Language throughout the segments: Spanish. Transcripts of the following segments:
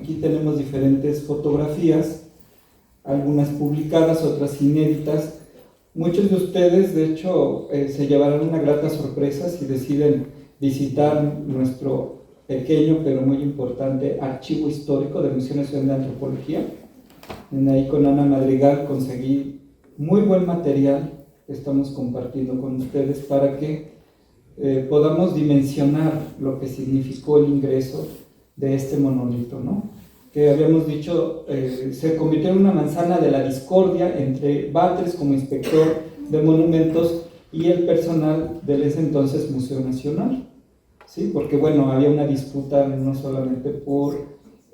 Aquí tenemos diferentes fotografías, algunas publicadas, otras inéditas. Muchos de ustedes, de hecho, se llevarán una grata sorpresa si deciden visitar nuestro pequeño pero muy importante archivo histórico del Museo Nacional de Antropología. Ahí con Ana Madrigal conseguí muy buen material que estamos compartiendo con ustedes para que podamos dimensionar lo que significó el ingreso de este monolito, ¿no? Que habíamos dicho, se convirtió en una manzana de la discordia entre Batres como inspector de monumentos y el personal del ese entonces Museo Nacional, ¿sí? Porque bueno, había una disputa no solamente por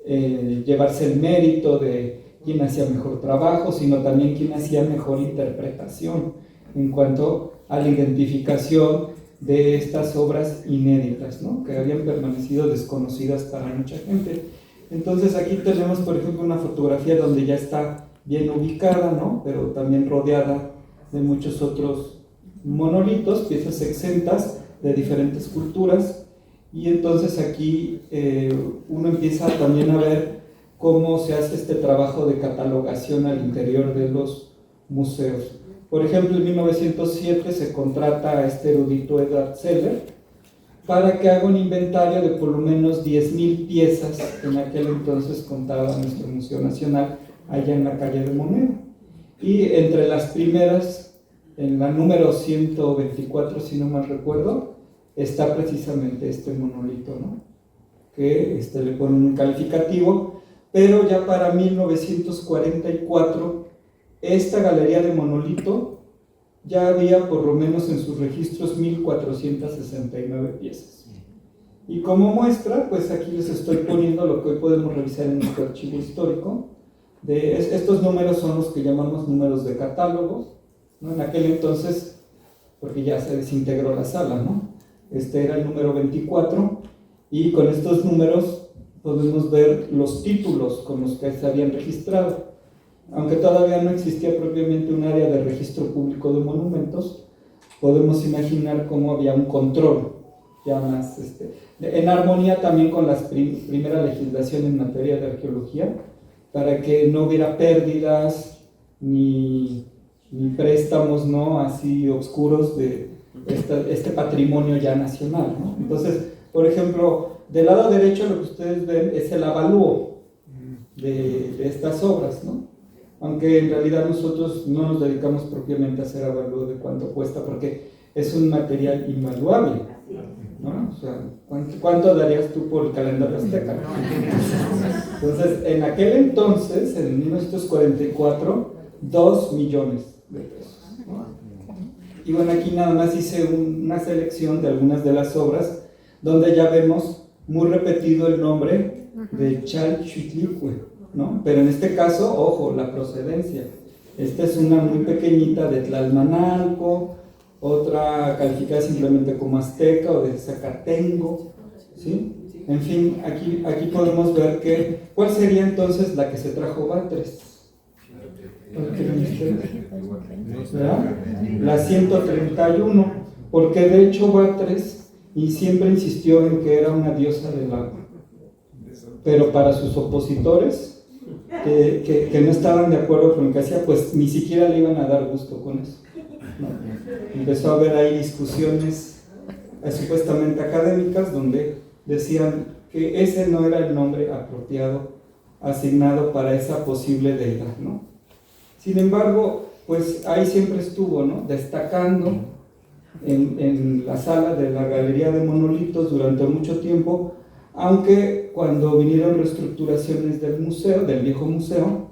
llevarse el mérito de quién hacía mejor trabajo, sino también quién hacía mejor interpretación en cuanto a la identificación de estas obras inéditas, ¿no? Que habían permanecido desconocidas para mucha gente. Entonces aquí tenemos, por ejemplo, una fotografía donde ya está bien ubicada, ¿no? Pero también rodeada de muchos otros monolitos, piezas exentas de diferentes culturas, y entonces aquí uno empieza también a ver cómo se hace este trabajo de catalogación al interior de los museos. Por ejemplo, en 1907 se contrata a este erudito Edward Seller para que haga un inventario de por lo menos 10,000 piezas que en aquel entonces contaba nuestro Museo Nacional allá en la calle de Moneda. Y entre las primeras, en la número 124, si no mal recuerdo, está precisamente este monolito, ¿no? Que le ponen un calificativo, pero ya para 1944 esta galería de monolito ya había por lo menos en sus registros 1,469 piezas. Y como muestra, pues aquí les estoy poniendo lo que hoy podemos revisar en nuestro archivo histórico. Estos números son los que llamamos números de catálogo, ¿no? En aquel entonces, porque ya se desintegró la sala, ¿no? Este era el número 24, y con estos números podemos ver los títulos con los que se habían registrado. Aunque todavía no existía propiamente un área de registro público de monumentos, podemos imaginar cómo había un control ya más en armonía también con la primera legislación en materia de arqueología, para que no hubiera pérdidas ni préstamos, ¿no?, así oscuros de este patrimonio ya nacional, ¿no? Entonces, por ejemplo, del lado derecho lo que ustedes ven es el avalúo de estas obras, ¿no? Aunque en realidad nosotros no nos dedicamos propiamente a hacer avalúo de cuánto cuesta, porque es un material invaluable, ¿no? O sea, ¿cuánto darías tú por el calendario azteca? Entonces, en aquel entonces, en 1944, 2 millones de pesos, ¿no? Y bueno, aquí nada más hice una selección de algunas de las obras, donde ya vemos muy repetido el nombre de Chalchiuhtlicue, ¿no? Pero en este caso, ojo, la procedencia. Esta es una muy pequeñita de Tlalmanalco, otra calificada simplemente como azteca o de Zacatengo, ¿sí? En fin, aquí podemos ver que, ¿cuál sería entonces la que se trajo Batres? ¿Verdad? La 131, porque de hecho Batres siempre insistió en que era una diosa del agua, pero para sus opositores que no estaban de acuerdo con lo que hacía, pues ni siquiera le iban a dar gusto con eso, ¿no? Empezó a haber ahí discusiones supuestamente académicas donde decían que ese no era el nombre apropiado asignado para esa posible deidad, ¿no? Sin embargo, pues ahí siempre estuvo, ¿no?, destacando en la sala de la Galería de Monolitos durante mucho tiempo, aunque cuando vinieron reestructuraciones del museo, del viejo museo,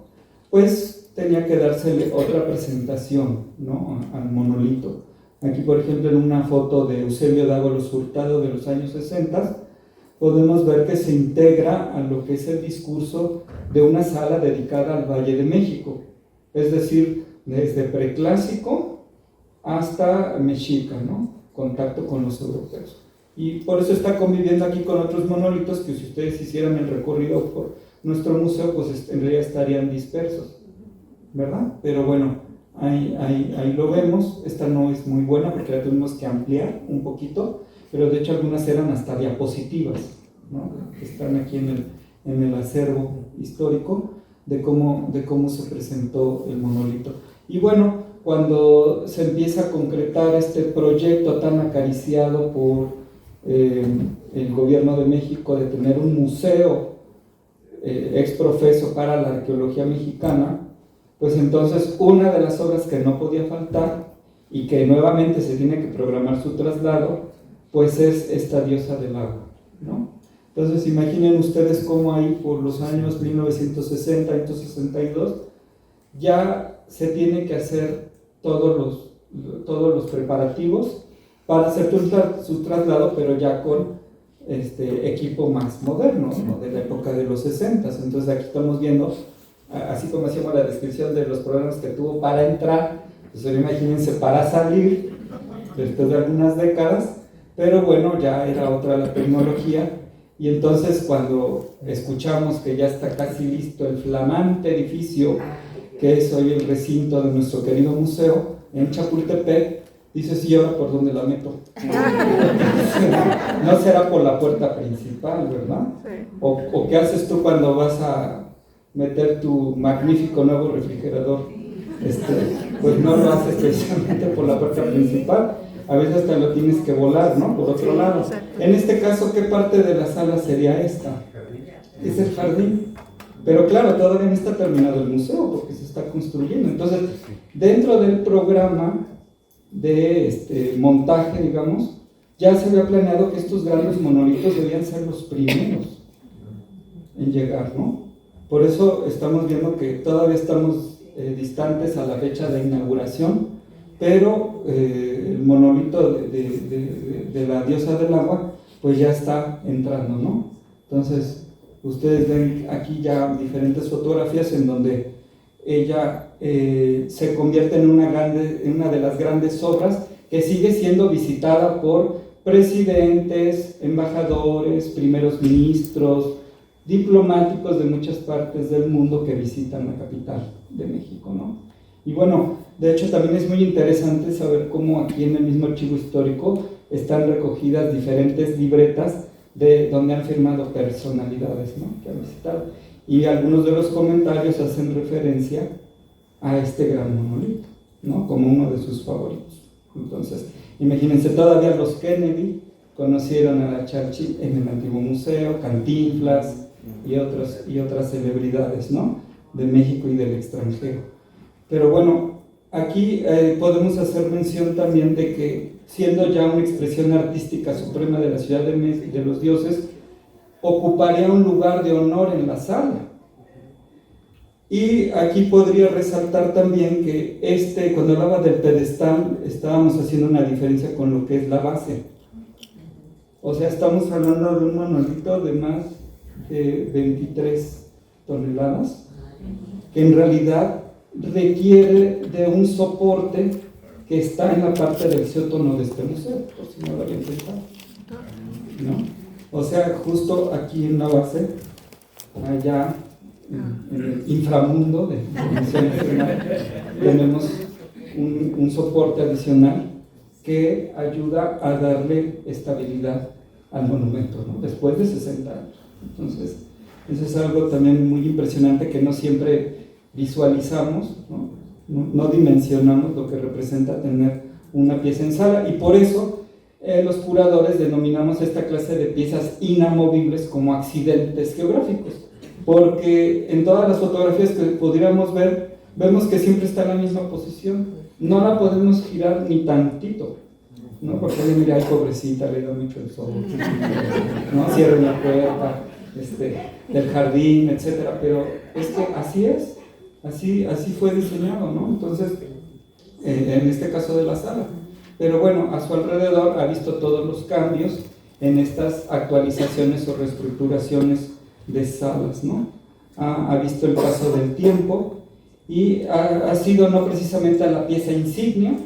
pues tenía que dársele otra presentación, ¿no?, al monolito. Aquí, por ejemplo, en una foto de Eusebio Dávalos Hurtado de los años 60, podemos ver que se integra a lo que es el discurso de una sala dedicada al Valle de México, es decir, desde preclásico hasta mexica, ¿no?, contacto con los europeos. Y por eso está conviviendo aquí con otros monolitos que si ustedes hicieran el recorrido por nuestro museo, pues en realidad estarían dispersos, ¿verdad? Pero bueno, ahí lo vemos. Esta no es muy buena porque la tuvimos que ampliar un poquito, pero de hecho algunas eran hasta diapositivas, ¿no?, que están aquí en el acervo histórico de cómo se presentó el monolito. Y bueno, cuando se empieza a concretar este proyecto tan acariciado por el gobierno de México de tener un museo exprofeso para la arqueología mexicana, pues entonces una de las obras que no podía faltar y que nuevamente se tiene que programar su traslado, pues es esta diosa del agua, ¿no? Entonces imaginen ustedes cómo ahí por los años 1960, 1962, ya se tiene que hacer todos los preparativos para hacer su traslado, pero ya con equipo más moderno, ¿no? De la época de los 60. Entonces aquí estamos viendo, así como hacíamos la descripción de los problemas que tuvo para entrar, pues imagínense para salir después de algunas décadas, pero bueno, ya era otra la tecnología. Y entonces cuando escuchamos que ya está casi listo el flamante edificio que es hoy el recinto de nuestro querido museo en Chapultepec, dices, ¿y ahora por dónde la meto? No será por la puerta principal, ¿verdad? Sí. ¿O qué haces tú cuando vas a meter tu magnífico nuevo refrigerador? Pues no lo haces precisamente por la puerta principal, a veces hasta lo tienes que volar, ¿no? Por otro lado. En este caso, ¿qué parte de la sala sería esta? Es el jardín. Pero claro, todavía no está terminado el museo porque se está construyendo. Entonces, dentro del programa de montaje, digamos, ya se había planeado que estos grandes monolitos debían ser los primeros en llegar, ¿no? Por eso estamos viendo que todavía estamos distantes a la fecha de inauguración, pero el monolito de la diosa del agua, pues ya está entrando, ¿no? Entonces, ustedes ven aquí ya diferentes fotografías en donde ella se convierte en una de las grandes obras que sigue siendo visitada por presidentes, embajadores, primeros ministros, diplomáticos de muchas partes del mundo que visitan la capital de México, ¿no? Y bueno, de hecho también es muy interesante saber cómo aquí en el mismo archivo histórico están recogidas diferentes libretas de donde han firmado personalidades, ¿no? Que han visitado. Y algunos de los comentarios hacen referencia a este gran monolito, ¿no? Como uno de sus favoritos. Entonces, imagínense, todavía los Kennedy conocieron a la Churchill en el antiguo museo, Cantinflas y otras celebridades, ¿no? De México y del extranjero. Pero bueno, aquí podemos hacer mención también de que, siendo ya una expresión artística suprema de la ciudad de los dioses, ocuparía un lugar de honor en la sala. Y aquí podría resaltar también que cuando hablaba del pedestal, estábamos haciendo una diferencia con lo que es la base. O sea, estamos hablando de un monolito de más de 23 toneladas, que en realidad requiere de un soporte que está en la parte del sótano de este museo, por si no lo habían pensado, ¿no? O sea, justo aquí en la base, allá en el inframundo de Museo Nacional, tenemos un soporte adicional que ayuda a darle estabilidad al monumento, ¿no? Después de 60 años. Entonces, eso es algo también muy impresionante que no siempre visualizamos, no dimensionamos lo que representa tener una pieza en sala, y por eso los curadores denominamos esta clase de piezas inamovibles como accidentes geográficos, porque en todas las fotografías que pudiéramos ver, vemos que siempre está en la misma posición, no la podemos girar ni tantito, ¿no? Porque mira, ay, pobrecita, le da mucho el sol, ¿no? Cierren la puerta del jardín, etcétera, pero es que así es. Así fue diseñado, ¿no? Entonces, en este caso de la sala. Pero bueno, a su alrededor ha visto todos los cambios en estas actualizaciones o reestructuraciones de salas, ¿no? Ha visto el paso del tiempo y ha sido no precisamente la pieza insignia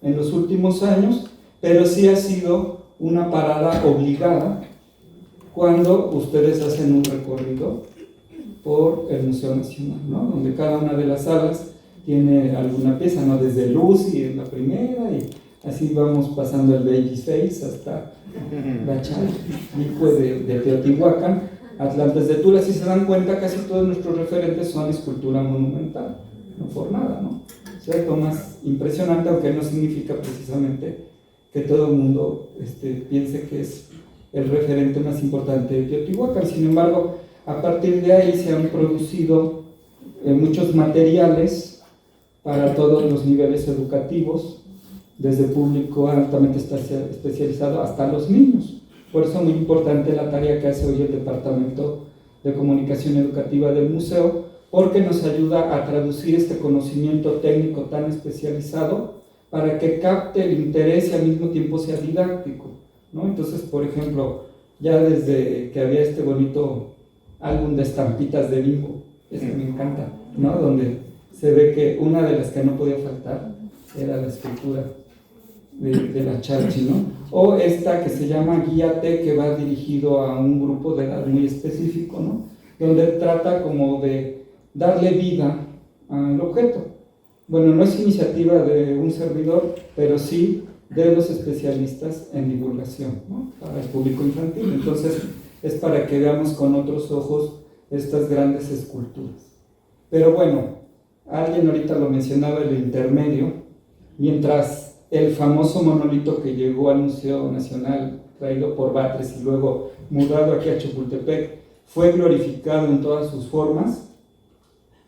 en los últimos años, pero sí ha sido una parada obligada cuando ustedes hacen un recorrido por el Museo Nacional, ¿no? Donde cada una de las salas tiene alguna pieza, ¿no? Desde Lucy en la primera, y así vamos pasando el Baby's Face hasta la Chalipue de Teotihuacán, Atlantes de Tula. Si se dan cuenta, casi todos nuestros referentes son escultura monumental, no por nada, ¿no? O sea, lo más impresionante, aunque no significa precisamente que todo el mundo piense que es el referente más importante de Teotihuacán. Sin embargo, a partir de ahí se han producido muchos materiales para todos los niveles educativos, desde público altamente especializado hasta los niños. Por eso es muy importante la tarea que hace hoy el Departamento de Comunicación Educativa del museo, porque nos ayuda a traducir este conocimiento técnico tan especializado para que capte el interés y al mismo tiempo sea didáctico, ¿no? Entonces, por ejemplo, ya desde que había este bonito álbum de estampitas de Bimbo, ese me encanta, ¿no? Donde se ve que una de las que no podía faltar era la escultura de la Charchi, ¿no? O esta que se llama Guíate, que va dirigido a un grupo de edad muy específico, ¿no? Donde trata como de darle vida al objeto. Bueno, no es iniciativa de un servidor, pero sí de los especialistas en divulgación, ¿no? Para el público infantil. Entonces, es para que veamos con otros ojos estas grandes esculturas. Pero bueno, alguien ahorita lo mencionaba, el intermedio, mientras el famoso monolito que llegó al Museo Nacional, traído por Batres y luego mudado aquí a Chapultepec, fue glorificado en todas sus formas,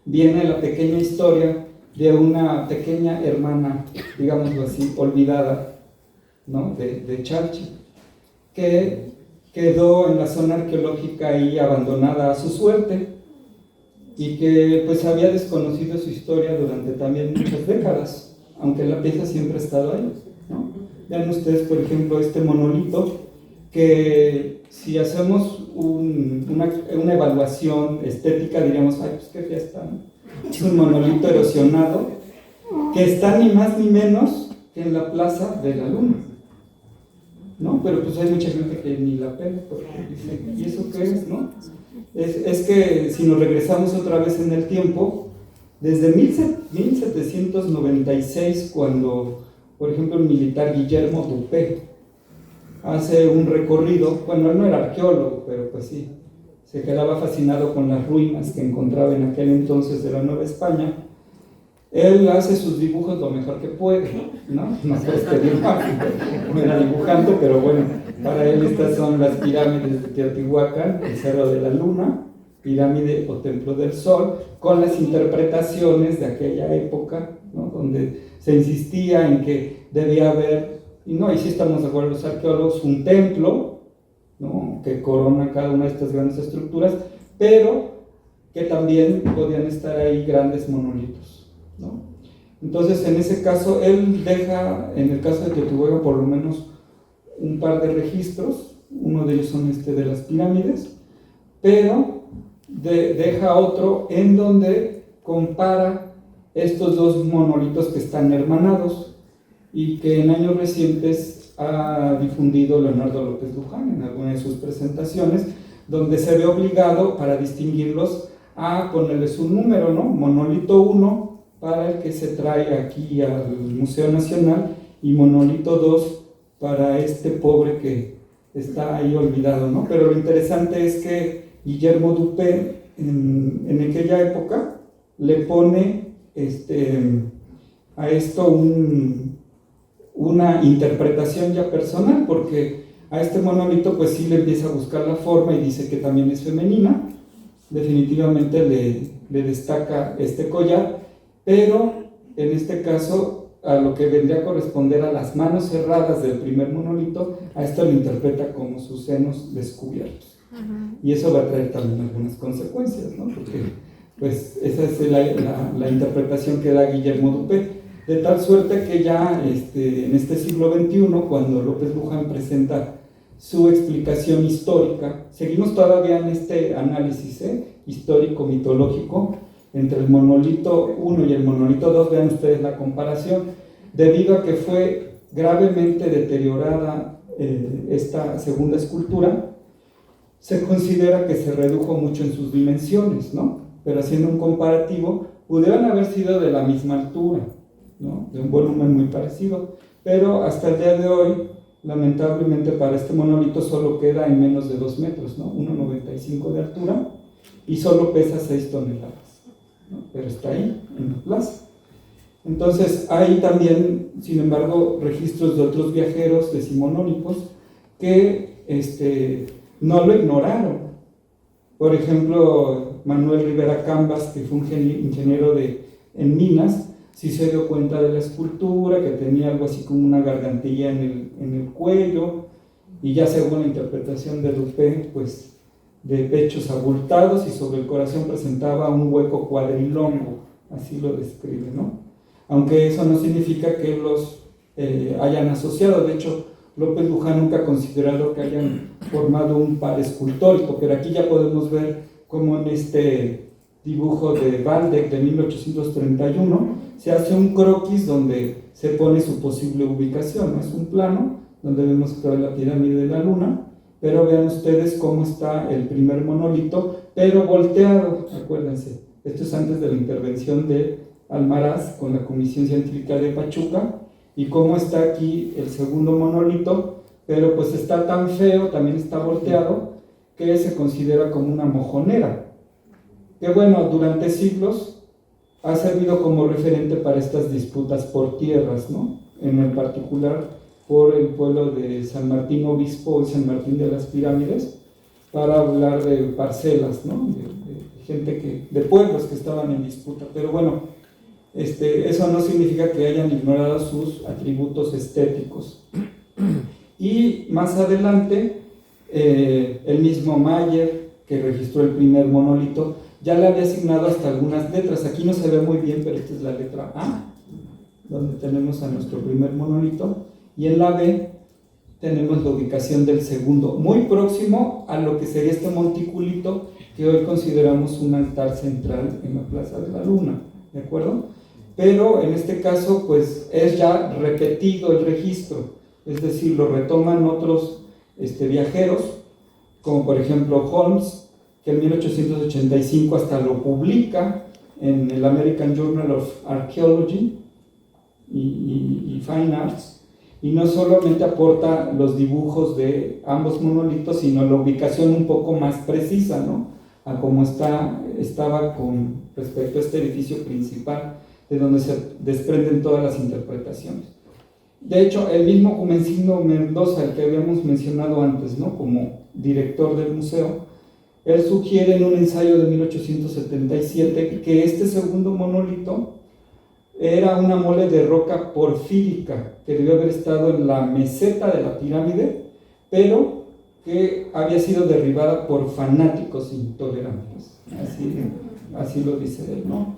viene la pequeña historia de una pequeña hermana, digámoslo así, olvidada, ¿no? de Chalchi, que quedó en la zona arqueológica ahí abandonada a su suerte y que pues había desconocido su historia durante también muchas décadas, aunque la pieza siempre ha estado ahí, ¿no? Vean ustedes, por ejemplo, este monolito, que si hacemos una evaluación estética, diríamos, ay, pues qué fiesta, ¿no? Es un monolito erosionado, que está ni más ni menos que en la Plaza de la Luna, ¿no? Pero pues hay mucha gente que ni la pela, porque dice, ¿y eso qué es, no? Es que si nos regresamos otra vez en el tiempo, desde 1796, cuando, por ejemplo, el militar Guillermo Dupé hace un recorrido, bueno, él no era arqueólogo, pero pues sí, se quedaba fascinado con las ruinas que encontraba en aquel entonces de la Nueva España. Él hace sus dibujos lo mejor que puede, ¿no? No es que no era dibujante, pero bueno, para él estas son las pirámides de Teotihuacán, el Cerro de la Luna, pirámide o templo del sol, con las interpretaciones de aquella época, ¿no? Donde se insistía en que debía haber, y sí estamos de acuerdo los arqueólogos, un templo, ¿no? Que corona cada una de estas grandes estructuras, pero que también podían estar ahí grandes monolitos, ¿no? Entonces, en ese caso, él deja, en el caso de Teotihuacán, por lo menos un par de registros, uno de ellos son de las pirámides, pero deja otro en donde compara estos dos monolitos que están hermanados y que en años recientes ha difundido Leonardo López Luján en alguna de sus presentaciones, donde se ve obligado para distinguirlos a ponerles un número, ¿no? Monolito 1 para el que se trae aquí al Museo Nacional y monolito 2 para este pobre que está ahí olvidado, ¿no? Pero lo interesante es que Guillermo Dupé en aquella época le pone a esto una interpretación ya personal, porque a este monolito pues sí le empieza a buscar la forma y dice que también es femenina, definitivamente le destaca este collar, pero en este caso a lo que vendría a corresponder a las manos cerradas del primer monolito, a esto lo interpreta como sus senos descubiertos. Y eso va a traer también algunas consecuencias, ¿no? Porque pues esa es la interpretación que da Guillermo Dupé, de tal suerte que ya en este siglo XXI, cuando López Luján presenta su explicación histórica, seguimos todavía en este análisis histórico-mitológico entre el monolito 1 y el monolito 2, vean ustedes la comparación, debido a que fue gravemente deteriorada esta segunda escultura, se considera que se redujo mucho en sus dimensiones, ¿no? Pero haciendo un comparativo, pudieron haber sido de la misma altura, ¿no? De un volumen muy parecido, pero hasta el día de hoy lamentablemente para este monolito solo queda en menos de 2 metros, ¿no? 1,95 de altura y solo pesa 6 toneladas, ¿no? Pero está ahí, en la plaza. Entonces hay también, sin embargo, registros de otros viajeros decimonónicos que no lo ignoraron. Por ejemplo, Manuel Rivera Cambas, que fue un ingeniero en minas, sí se dio cuenta de la escultura, que tenía algo así como una gargantilla en el cuello, y ya según la interpretación de Dupé, pues de pechos abultados, y sobre el corazón presentaba un hueco cuadrilongo, así lo describe, ¿no? Aunque eso no significa que los hayan asociado. De hecho, López Luján nunca ha considerado que hayan formado un par escultórico, pero aquí ya podemos ver cómo en este dibujo de Waldeck de 1831 se hace un croquis donde se pone su posible ubicación, ¿no? Es un plano donde vemos toda la pirámide de la Luna, pero vean ustedes cómo está el primer monolito, pero volteado, acuérdense, esto es antes de la intervención de Almaraz con la Comisión Científica de Pachuca, y cómo está aquí el segundo monolito, pero pues está tan feo, también está volteado, que se considera como una mojonera, que bueno, durante siglos ha servido como referente para estas disputas por tierras, ¿no? En el particular por el pueblo de San Martín Obispo y San Martín de las Pirámides, para hablar de parcelas, ¿no? De gente de pueblos que estaban en disputa. Pero bueno, eso no significa que hayan ignorado sus atributos estéticos. Y más adelante, el mismo Mayer, que registró el primer monolito, ya le había asignado hasta algunas letras. Aquí no se ve muy bien, pero esta es la letra A, donde tenemos a nuestro primer monolito, y en la B tenemos la ubicación del segundo, muy próximo a lo que sería este monticulito que hoy consideramos un altar central en la Plaza de la Luna, ¿de acuerdo? Pero en este caso, pues es ya repetido el registro, es decir, lo retoman otros viajeros, como por ejemplo Holmes, que en 1885 hasta lo publica en el American Journal of Archaeology y Fine Arts, y no solamente aporta los dibujos de ambos monolitos, sino la ubicación un poco más precisa, ¿no? A cómo estaba con respecto a este edificio principal, de donde se desprenden todas las interpretaciones. De hecho, el mismo Comencino Mendoza, el que habíamos mencionado antes, ¿no? Como director del museo, él sugiere en un ensayo de 1877 que este segundo monolito era una mole de roca porfírica que debió haber estado en la meseta de la pirámide, pero que había sido derribada por fanáticos intolerantes. Así lo dice él, ¿no?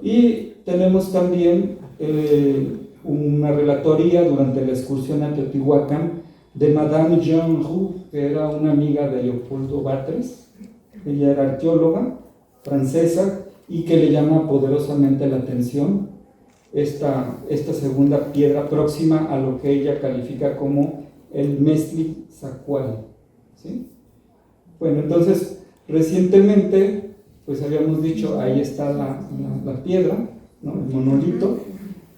Y tenemos también una relatoría durante la excursión a Teotihuacán de Madame Jean Roux, que era una amiga de Leopoldo Batres. Ella era arqueóloga francesa y que le llama poderosamente la atención esta segunda piedra próxima a lo que ella califica como el Meztli-Zacual, ¿sí? Bueno, entonces recientemente, pues habíamos dicho, ahí está la piedra, ¿no? El monolito,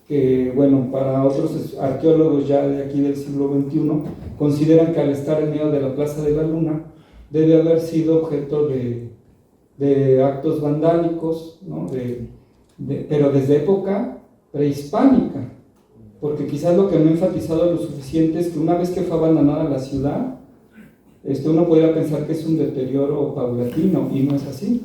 que bueno, para otros arqueólogos ya de aquí del siglo XXI consideran que al estar en medio de la Plaza de la Luna debe haber sido objeto de actos vandálicos, ¿no? Pero desde época prehispánica, porque quizás lo que no he enfatizado lo suficiente es que una vez que fue abandonada la ciudad, uno podría pensar que es un deterioro paulatino, y no es así.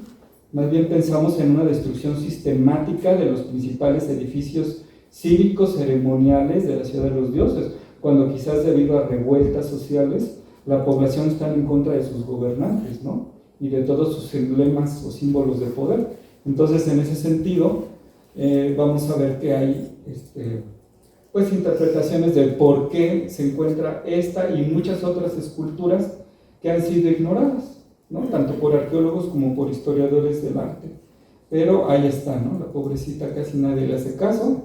Más bien pensamos en una destrucción sistemática de los principales edificios cívicos ceremoniales de la ciudad de los dioses, cuando quizás debido a revueltas sociales la población está en contra de sus gobernantes, ¿no? Y de todos sus emblemas o símbolos de poder. Entonces, en ese sentido, vamos a ver que hay pues interpretaciones de por qué se encuentra esta y muchas otras esculturas que han sido ignoradas, ¿no? Tanto por arqueólogos como por historiadores del arte. Pero ahí está, ¿no? La pobrecita casi nadie le hace caso,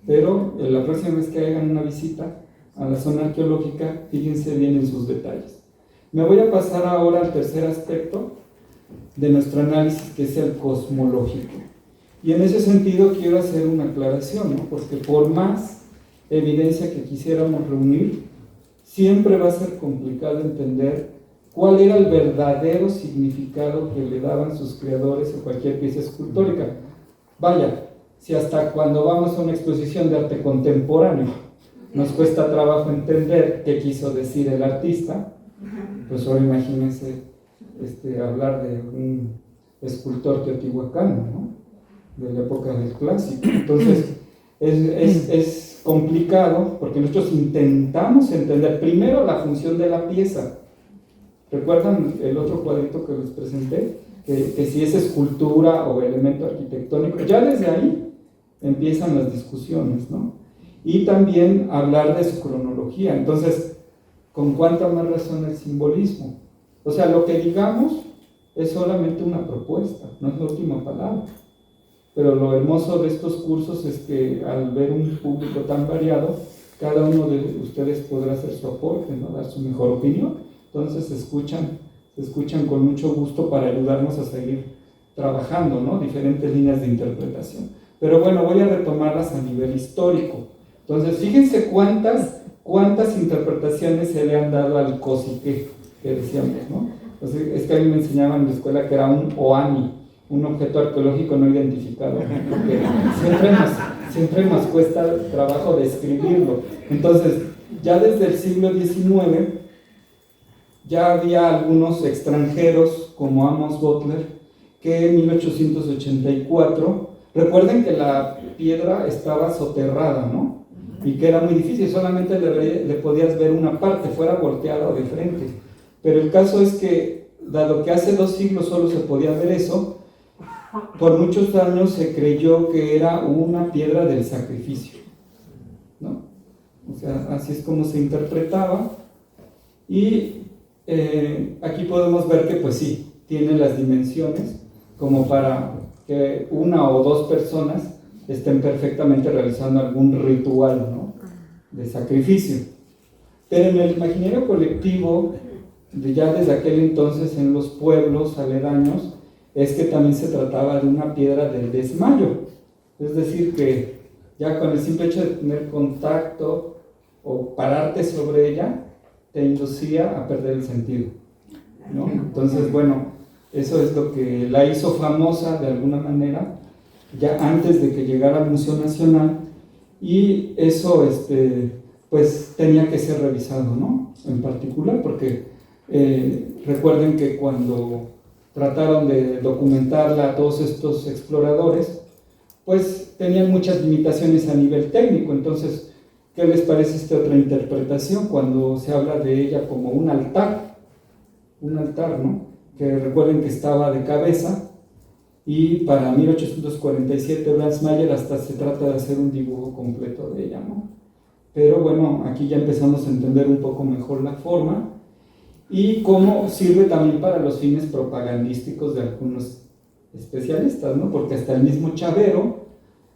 pero la próxima vez que hagan una visita a la zona arqueológica, fíjense bien en sus detalles. Me voy a pasar ahora al tercer aspecto de nuestro análisis, que es el cosmológico. Y en ese sentido quiero hacer una aclaración, ¿no? Porque por más evidencia que quisiéramos reunir, siempre va a ser complicado entender cuál era el verdadero significado que le daban sus creadores a cualquier pieza escultórica. Vaya, si hasta cuando vamos a una exposición de arte contemporáneo nos cuesta trabajo entender qué quiso decir el artista, pues ahora imagínense hablar de un escultor teotihuacano, ¿no? De la época del clásico. Entonces es complicado porque nosotros intentamos entender primero la función de la pieza. ¿Recuerdan el otro cuadrito que les presenté? Que si es escultura o elemento arquitectónico, ya desde ahí empiezan las discusiones, ¿no? Y también hablar de su cronología. Entonces, ¿con cuánta más razón el simbolismo? O sea, lo que digamos es solamente una propuesta, no es la última palabra. Pero lo hermoso de estos cursos es que al ver un público tan variado, cada uno de ustedes podrá hacer su aporte, ¿no? Dar su mejor opinión. Entonces se escuchan con mucho gusto para ayudarnos a seguir trabajando, ¿no? Diferentes líneas de interpretación. Pero bueno, voy a retomarlas a nivel histórico. Entonces, fíjense cuántas interpretaciones se le han dado al cosique, que decíamos, ¿no? Entonces, es que a mí me enseñaban en la escuela que era un OANI, un objeto arqueológico no identificado, porque siempre nos cuesta trabajo describirlo. Entonces, ya desde el siglo XIX, ya había algunos extranjeros, como Amos Butler, que en 1884, recuerden que la piedra estaba soterrada, ¿no? Y que era muy difícil, solamente le podías ver una parte, fuera volteada o de frente. Pero el caso es que, dado que hace 2 siglos solo se podía ver eso, por muchos años se creyó que era una piedra del sacrificio, ¿no? O sea, así es como se interpretaba. Y aquí podemos ver que pues sí, tiene las dimensiones como para que 1 o 2 personas estén perfectamente realizando algún ritual, ¿no? De sacrificio. Pero en el imaginario colectivo, ya desde aquel entonces en los pueblos aledaños, es que también se trataba de una piedra del desmayo. Es decir, que ya con el simple hecho de tener contacto o pararte sobre ella, te inducía a perder el sentido, ¿no? Entonces, bueno, eso es lo que la hizo famosa de alguna manera, ya antes de que llegara al Museo Nacional, y eso pues tenía que ser revisado, ¿no? En particular, porque recuerden que cuando trataron de documentarla a todos estos exploradores, pues tenían muchas limitaciones a nivel técnico. Entonces, ¿qué les parece esta otra interpretación cuando se habla de ella como un altar? Un altar, ¿no? Que recuerden que estaba de cabeza, y para 1847 Blansmayer hasta se trata de hacer un dibujo completo de ella, ¿no? Pero bueno, aquí ya empezamos a entender un poco mejor la forma y cómo sirve también para los fines propagandísticos de algunos especialistas, ¿no? Porque hasta el mismo Chavero,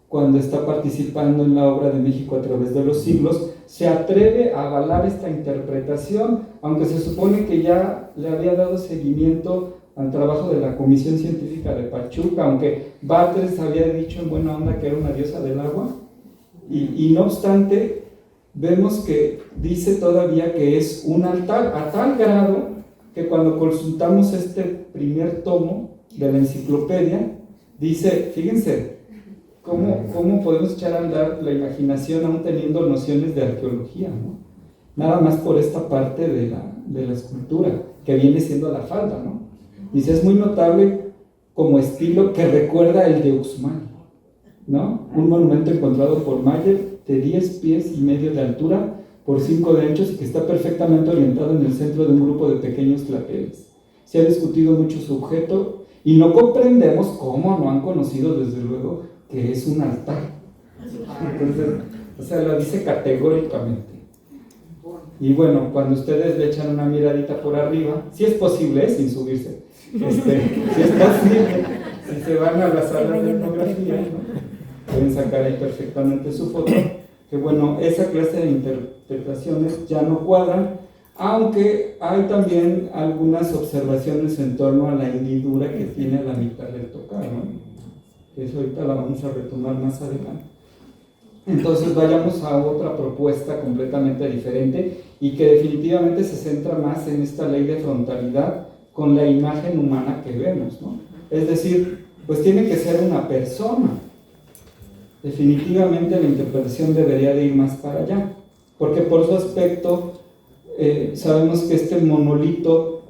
cuando está participando en la obra de México a través de los siglos, se atreve a avalar esta interpretación, aunque se supone que ya le había dado seguimiento al trabajo de la Comisión Científica de Pachuca, aunque Batres había dicho en buena onda que era una diosa del agua, y no obstante, vemos que dice todavía que es un altar, a tal grado que cuando consultamos este primer tomo de la enciclopedia, dice, fíjense, ¿cómo podemos echar a andar la imaginación aún teniendo nociones de arqueología, ¿no? Nada más por esta parte de la escultura, que viene siendo la falda, ¿no? Dice, es muy notable como estilo que recuerda el de Uxmal, ¿no? Un monumento encontrado por Mayer de 10 pies y medio de altura por 5 de anchos y que está perfectamente orientado en el centro de un grupo de pequeños claveles. Se ha discutido mucho su objeto y no comprendemos cómo no han conocido desde luego que es un altar. Entonces, o sea, lo dice categóricamente. Y bueno, cuando ustedes le echan una miradita por arriba, si es posible, sin subirse, si es posible, si se van a la sala de etnografía, ¿no? Pueden sacar ahí perfectamente su foto, que bueno, esa clase de interpretaciones ya no cuadran, aunque hay también algunas observaciones en torno a la hendidura que tiene a la mitad del tocar, ¿no? Eso ahorita la vamos a retomar más adelante. Entonces vayamos a otra propuesta completamente diferente y que definitivamente se centra más en esta ley de frontalidad con la imagen humana que vemos, ¿no? Es decir, pues tiene que ser una persona. Definitivamente la interpretación debería de ir más para allá, porque por su aspecto sabemos que este monolito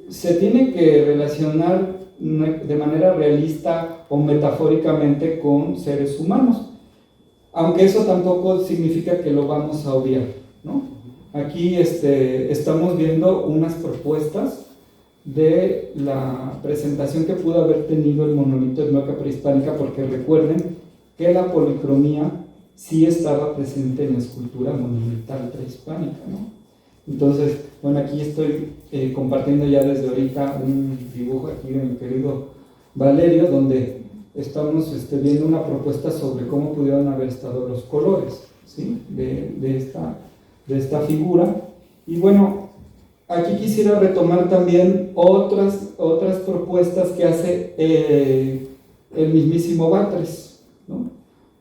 se tiene que relacionar de manera realista o metafóricamente con seres humanos, aunque eso tampoco significa que lo vamos a obviar, ¿no? Aquí estamos viendo unas propuestas de la presentación que pudo haber tenido el monolito de Meoca prehispánica, porque recuerden que la policromía sí estaba presente en la escultura monumental prehispánica, ¿no? Entonces, bueno, aquí estoy compartiendo ya desde ahorita un dibujo aquí de mi querido Valerio, donde estamos viendo una propuesta sobre cómo pudieron haber estado los colores, ¿sí? de esta figura. Y bueno, aquí quisiera retomar también otras propuestas que hace el mismísimo Batres, ¿no?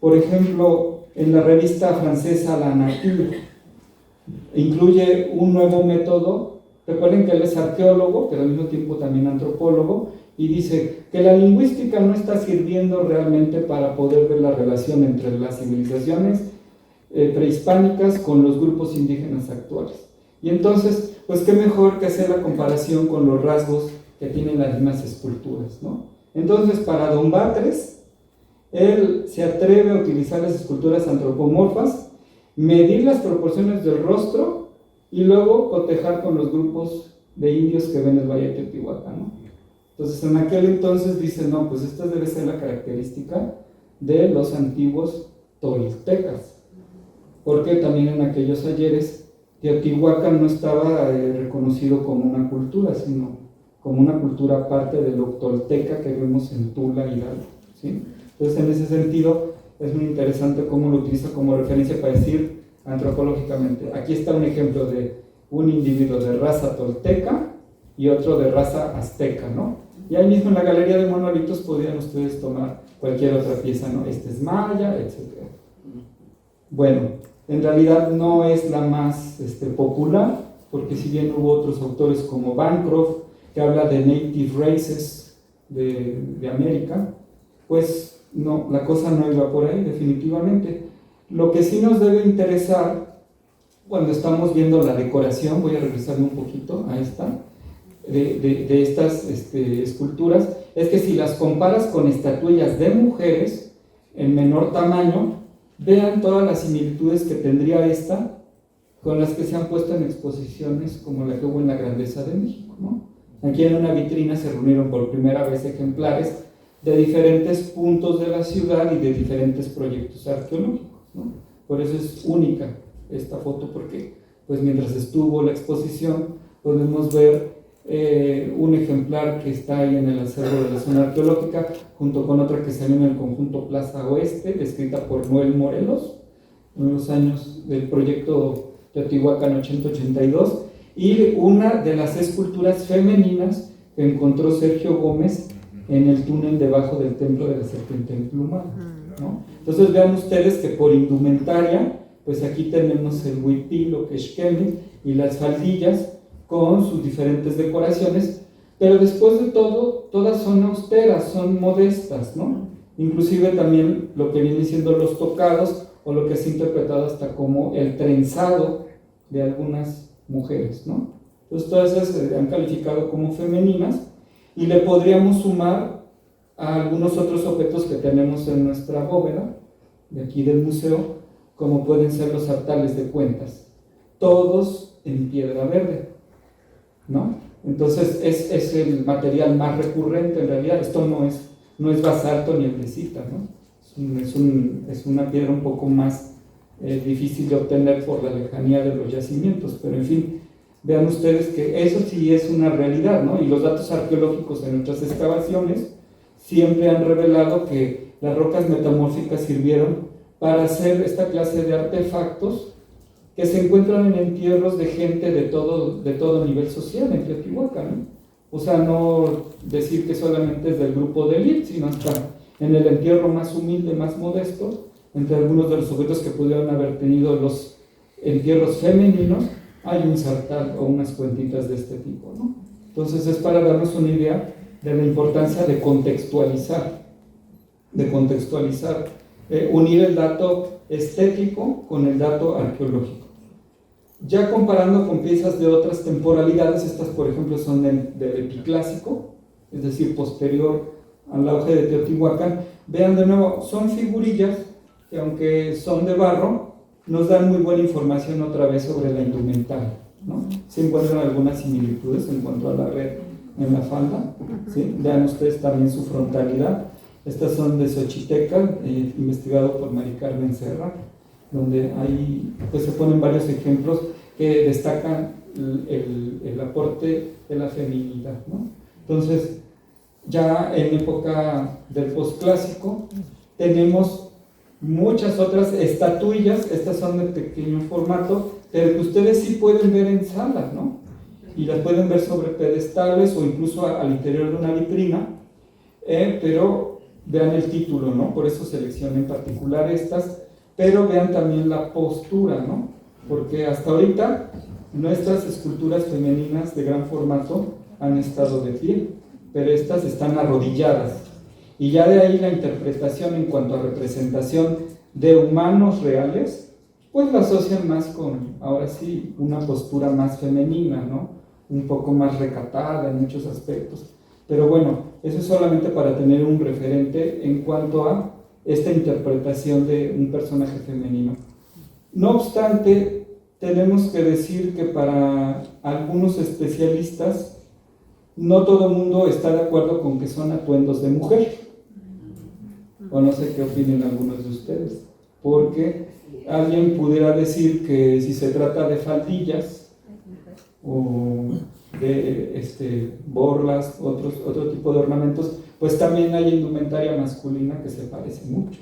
Por ejemplo, en la revista francesa La Nature incluye un nuevo método. Recuerden que él es arqueólogo, pero al mismo tiempo también antropólogo, y dice que la lingüística no está sirviendo realmente para poder ver la relación entre las civilizaciones prehispánicas con los grupos indígenas actuales. Y entonces, pues qué mejor que hacer la comparación con los rasgos que tienen las mismas esculturas, ¿no? Entonces, para don Batres, él se atreve a utilizar las esculturas antropomorfas, medir las proporciones del rostro y luego cotejar con los grupos de indios que ven el Valle de Teotihuacán, ¿no? Entonces, en aquel entonces dice, no, pues esta debe ser la característica de los antiguos toltecas, porque también en aquellos ayeres Teotihuacán no estaba reconocido como una cultura, sino como una cultura aparte de lo tolteca que vemos en Tula y Hidalgo, ¿sí? Entonces, en ese sentido, es muy interesante cómo lo utiliza como referencia para decir antropológicamente. Aquí está un ejemplo de un individuo de raza tolteca y otro de raza azteca, ¿no? Y ahí mismo en la galería de monolitos podrían ustedes tomar cualquier otra pieza, ¿no? Este es maya, etc. Bueno, en realidad no es la más popular, porque si bien hubo otros autores como Bancroft, que habla de native races de América, pues no, la cosa no iba por ahí, definitivamente. Lo que sí nos debe interesar cuando estamos viendo la decoración, voy a regresarme un poquito a esta, de estas esculturas, es que si las comparas con estatuillas de mujeres en menor tamaño, vean todas las similitudes que tendría esta con las que se han puesto en exposiciones como la que hubo en la Grandeza de México, ¿no? Aquí en una vitrina se reunieron por primera vez ejemplares de diferentes puntos de la ciudad y de diferentes proyectos arqueológicos, ¿no? Por eso es única esta foto, porque pues mientras estuvo la exposición podemos ver un ejemplar que está ahí en el acervo de la zona arqueológica, junto con otra que salió en el conjunto Plaza Oeste, descrita por Noel Morelos, en los años del proyecto Teotihuacán 80-82, y una de las esculturas femeninas que encontró Sergio Gómez en el túnel debajo del templo de la serpiente emplumada, ¿no? Entonces vean ustedes que por indumentaria, pues aquí tenemos el huipil o quexqueme y las faldillas con sus diferentes decoraciones, pero después de todo, todas son austeras, son modestas, ¿no? Inclusive también lo que vienen siendo los tocados, o lo que se ha interpretado hasta como el trenzado de algunas mujeres, ¿no? Entonces todas esas se han calificado como femeninas, y le podríamos sumar a algunos otros objetos que tenemos en nuestra bóveda, de aquí del museo, como pueden ser los altares de cuentas, todos en piedra verde, ¿no? Entonces es el material más recurrente en realidad. Esto no es basalto ni andesita, ¿no? Es una piedra un poco más difícil de obtener por la lejanía de los yacimientos, pero en fin, vean ustedes que eso sí es una realidad, ¿no? Y los datos arqueológicos en nuestras excavaciones siempre han revelado que las rocas metamórficas sirvieron para hacer esta clase de artefactos que se encuentran en entierros de gente de todo nivel social en Teotihuacán, ¿no? O sea, no decir que solamente es del grupo de élite, sino hasta en el entierro más humilde, más modesto, entre algunos de los objetos que pudieron haber tenido los entierros femeninos, hay un sartal o unas cuentitas de este tipo, ¿no? Entonces es para darnos una idea de la importancia de contextualizar, unir el dato estético con el dato arqueológico. Ya comparando con piezas de otras temporalidades, estas por ejemplo son del epiclásico, es decir, posterior al auge de Teotihuacán. Vean de nuevo, son figurillas que aunque son de barro, nos dan muy buena información otra vez sobre la indumentaria, ¿no? Se encuentran algunas similitudes en cuanto a la red en la falda, ¿sí? Vean ustedes también su frontalidad. Estas son de Xochiteca, investigado por Mari Carmen Serra, donde ahí pues, se ponen varios ejemplos que destacan el aporte de la feminidad, ¿no? Entonces, ya en época del posclásico, tenemos muchas otras estatuillas, estas son de pequeño formato, pero que ustedes sí pueden ver en sala, ¿no? Y las pueden ver sobre pedestales o incluso al interior de una vitrina, pero vean el título, ¿no? Por eso seleccioné en particular estas, pero vean también la postura, ¿no? Porque hasta ahorita nuestras esculturas femeninas de gran formato han estado de pie, pero estas están arrodilladas. Y ya de ahí la interpretación en cuanto a representación de humanos reales, pues la asocian más con, ahora sí, una postura más femenina, ¿no? Un poco más recatada en muchos aspectos. Pero bueno, eso es solamente para tener un referente en cuanto a esta interpretación de un personaje femenino. No obstante, tenemos que decir que para algunos especialistas, no todo el mundo está de acuerdo con que son atuendos de mujer. O no sé qué opinen algunos de ustedes, porque alguien pudiera decir que si se trata de faldillas o de borlas, otro tipo de ornamentos, pues también hay indumentaria masculina que se parece mucho,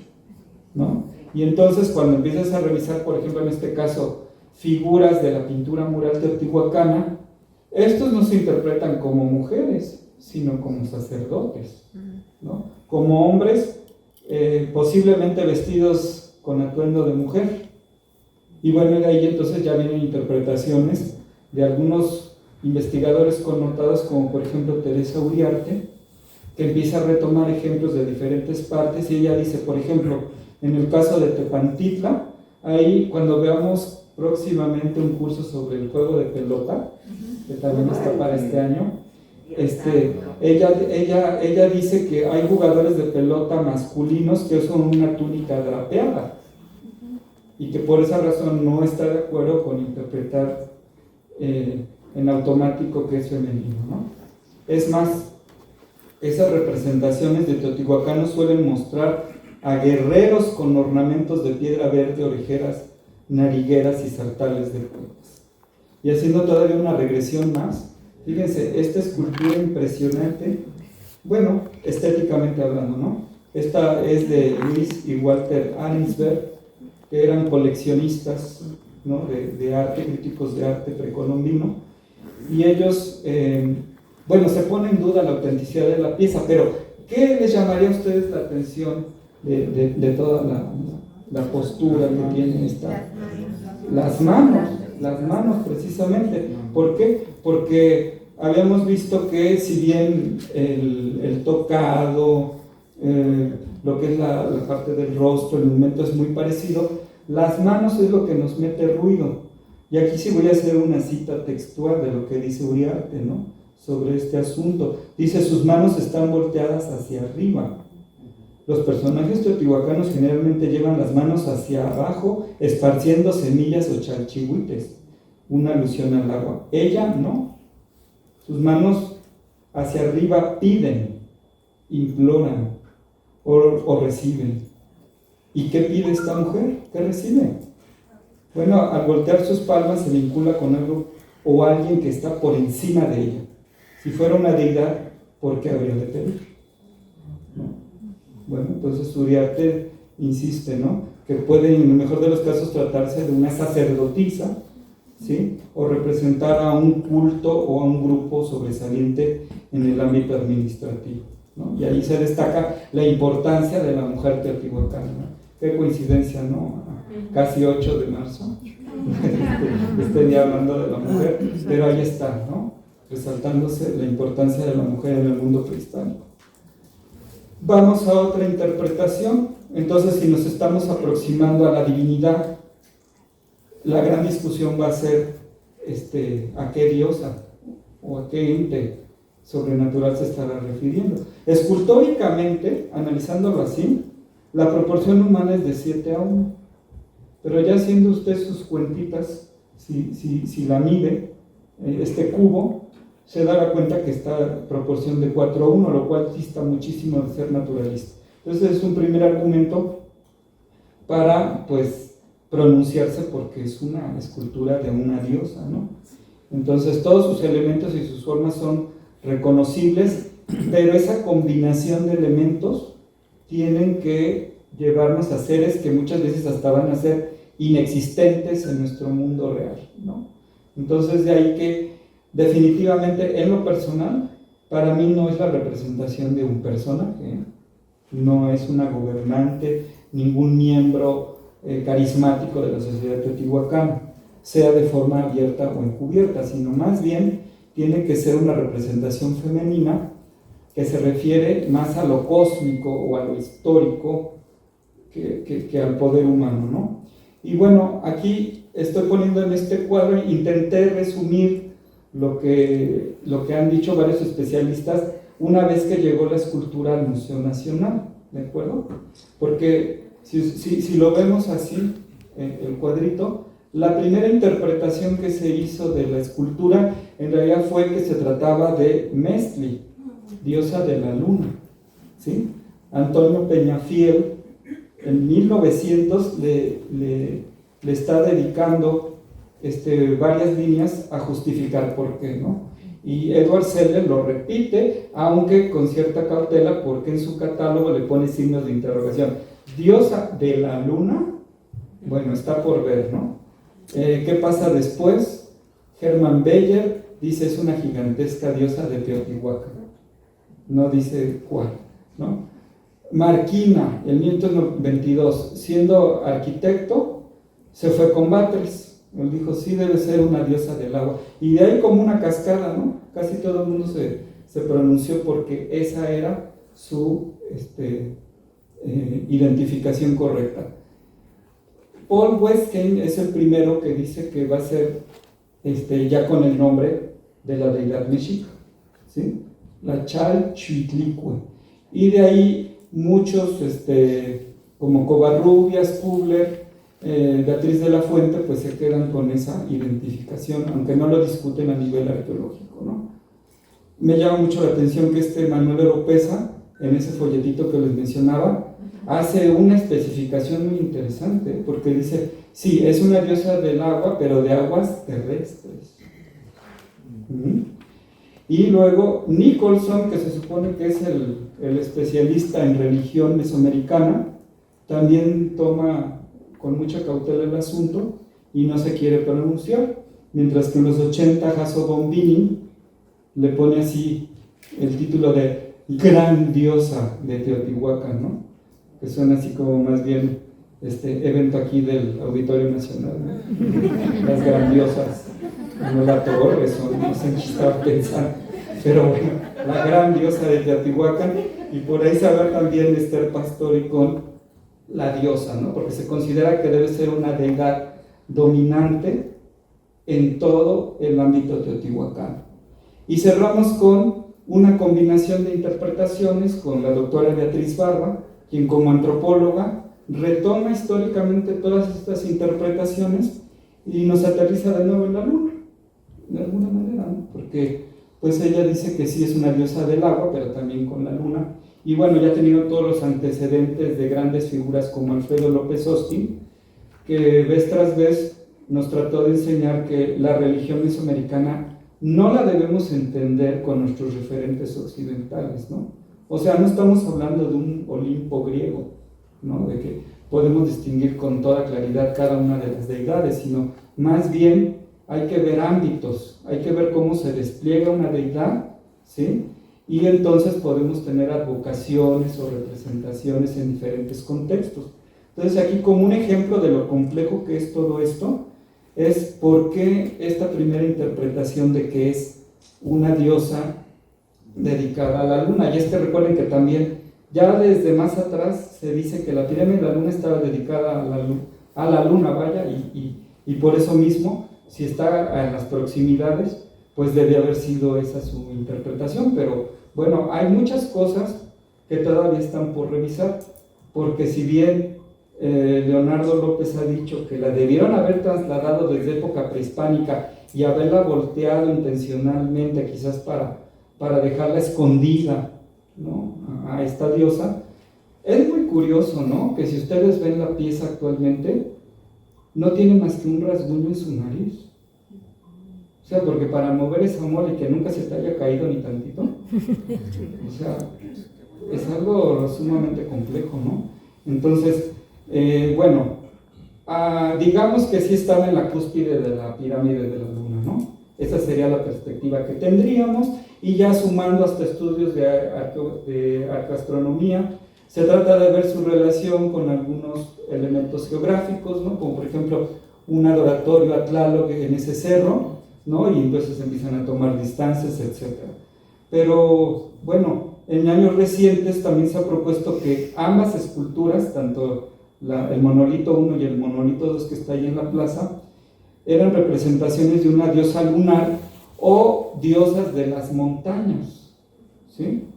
¿no? Y entonces cuando empiezas a revisar, por ejemplo en este caso, figuras de la pintura mural teotihuacana, estos no se interpretan como mujeres, sino como sacerdotes, ¿no? Como hombres, posiblemente vestidos con atuendo de mujer. Y bueno, de ahí entonces ya vienen interpretaciones de algunos investigadores connotados, como por ejemplo Teresa Uriarte, que empieza a retomar ejemplos de diferentes partes, y ella dice, por ejemplo, en el caso de Tepantitla, ahí cuando veamos próximamente un curso sobre el juego de pelota, que también está para este año, ella dice que hay jugadores de pelota masculinos que usan una túnica drapeada y que por esa razón no está de acuerdo con interpretar en automático que es femenino, ¿no? Es más, esas representaciones de teotihuacanos suelen mostrar a guerreros con ornamentos de piedra verde, orejeras, narigueras y sartales de cuentas. Y haciendo todavía una regresión más, fíjense, esta escultura impresionante, bueno, estéticamente hablando, ¿no? Esta es de Luis y Walter Arensberg, que eran coleccionistas, ¿no? de arte, críticos de arte precolombino, y ellos, bueno, se pone en duda la autenticidad de la pieza, pero ¿qué les llamaría a ustedes la atención de toda la postura que tiene esta? Las manos precisamente. ¿Por qué? Porque habíamos visto que si bien el tocado, lo que es la parte del rostro, el movimiento es muy parecido, las manos es lo que nos mete ruido. Y aquí sí voy a hacer una cita textual de lo que dice Uriarte, ¿no? Sobre este asunto. Dice, sus manos están volteadas hacia arriba. Los personajes teotihuacanos generalmente llevan las manos hacia abajo, esparciendo semillas o chalchihuites, una alusión al agua. Ella no. Sus manos hacia arriba piden, imploran o reciben. ¿Y qué pide esta mujer? ¿Qué recibe? Bueno, al voltear sus palmas se vincula con algo o alguien que está por encima de ella. Si fuera una deidad, ¿por qué habría de pedir? ¿No? Bueno, entonces Uriarte insiste, ¿no? Que puede, en el mejor de los casos, tratarse de una sacerdotisa, ¿sí? O representar a un culto o a un grupo sobresaliente en el ámbito administrativo, ¿no? Y ahí se destaca la importancia de la mujer teotihuacana, ¿no? Qué coincidencia, ¿no? Casi 8 de marzo, este día hablando de la mujer, pero ahí está, ¿no? Resaltándose la importancia de la mujer en el mundo prehispánico. Vamos a otra interpretación. Entonces, si nos estamos aproximando a la divinidad, la gran discusión va a ser a qué diosa o a qué ente sobrenatural se estará refiriendo. Escultóricamente, analizándolo así, la proporción humana es de 7:1, pero ya haciendo usted sus cuentitas, si la mide, este cubo, se dará cuenta que está proporción de 4:1, lo cual dista muchísimo de ser naturalista. Entonces es un primer argumento para, pues, pronunciarse porque es una escultura de una diosa, ¿no? Entonces todos sus elementos y sus formas son reconocibles, pero esa combinación de elementos tienen que llevarnos a seres que muchas veces hasta van a ser inexistentes en nuestro mundo real, ¿no? Entonces de ahí que definitivamente en lo personal, para mí no es la representación de un personaje, no es una gobernante, ningún miembro carismático de la sociedad teotihuacana, sea de forma abierta o encubierta, sino más bien tiene que ser una representación femenina que se refiere más a lo cósmico o a lo histórico que al poder humano, ¿no? Y bueno, aquí estoy poniendo en este cuadro, intenté resumir lo que han dicho varios especialistas una vez que llegó la escultura al Museo Nacional, ¿de acuerdo? Porque si lo vemos así, el cuadrito, la primera interpretación que se hizo de la escultura en realidad fue que se trataba de Mestli, diosa de la luna, ¿sí? Antonio Peñafiel en 1900 le está dedicando varias líneas a justificar por qué, ¿no? Y Edward Seller lo repite, aunque con cierta cautela, porque en su catálogo le pone signos de interrogación. Diosa de la luna, bueno, está por ver, ¿no? ¿Qué pasa después? Hermann Beyer dice es una gigantesca diosa de Teotihuacán, no dice cuál, ¿no? Marquina, en 1922, siendo arquitecto, se fue con Batres. Él dijo, sí, debe ser una diosa del agua. Y de ahí como una cascada, ¿no? Casi todo el mundo se pronunció porque esa era su identificación correcta. Paul Westcane es el primero que dice que va a ser ya con el nombre de la deidad mexica, ¿sí? La Chalchihuitlicue. Y de ahí muchos, como Covarrubias, Kubler, Beatriz de la Fuente, pues se quedan con esa identificación, aunque no lo discuten a nivel arqueológico, ¿no? Me llama mucho la atención que Manuel Oropesa, en ese folletito que les mencionaba, hace una especificación muy interesante, porque dice, sí, es una diosa del agua, pero de aguas terrestres. Y luego Nicholson, que se supone que es el especialista en religión mesoamericana, también toma con mucha cautela el asunto y no se quiere pronunciar, mientras que en los 80 Hasso Bombini le pone así el título de Gran Diosa de Teotihuacán, ¿no? Que suena así como más bien evento aquí del Auditorio Nacional, ¿no? Las grandiosas, no la torre, no sé en qué estaba pensando, pero bueno, la gran diosa de Teotihuacán, y por ahí se habla también Esther Pastori con la diosa, ¿no? Porque se considera que debe ser una deidad dominante en todo el ámbito teotihuacano. Y cerramos con una combinación de interpretaciones con la doctora Beatriz Barba, quien como antropóloga retoma históricamente todas estas interpretaciones y nos aterriza de nuevo en la luna, de alguna manera, ¿no? Porque pues ella dice que sí es una diosa del agua, pero también con la luna. Y bueno, ya ha tenido todos los antecedentes de grandes figuras como Alfredo López Austin, que vez tras vez nos trató de enseñar que la religión mesoamericana no la debemos entender con nuestros referentes occidentales, ¿no? O sea, no estamos hablando de un Olimpo griego, ¿no? De que podemos distinguir con toda claridad cada una de las deidades, sino más bien hay que ver ámbitos, hay que ver cómo se despliega una deidad, ¿sí? Y entonces podemos tener advocaciones o representaciones en diferentes contextos. Entonces aquí, como un ejemplo de lo complejo que es todo esto, es por qué esta primera interpretación de que es una diosa dedicada a la luna. Y recuerden que también, ya desde más atrás, se dice que la pirámide de la luna estaba dedicada a la luna, vaya, y por eso mismo, si está en las proximidades, pues debe haber sido esa su interpretación. Pero bueno, hay muchas cosas que todavía están por revisar, porque si bien Leonardo López ha dicho que la debieron haber trasladado desde época prehispánica y haberla volteado intencionalmente, quizás para dejarla escondida, ¿no?, a esta diosa, es muy curioso, ¿no?, que si ustedes ven la pieza actualmente, no tiene más que un rasguño en su nariz. O sea, porque para mover esa mole y que nunca se te haya caído ni tantito, o sea, es algo sumamente complejo, ¿no? Entonces, bueno, digamos que sí estaba en la cúspide de la pirámide de la luna, ¿no? Esa sería la perspectiva que tendríamos, y ya sumando hasta estudios de arqueoastronomía, se trata de ver su relación con algunos elementos geográficos, ¿no?, como por ejemplo un adoratorio a Tlaloc en ese cerro, ¿no?, y entonces empiezan a tomar distancias, etc. Pero bueno, en años recientes también se ha propuesto que ambas esculturas, tanto el monolito 1 y el monolito 2 que está ahí en la plaza, eran representaciones de una diosa lunar o diosas de las montañas, ¿sí?,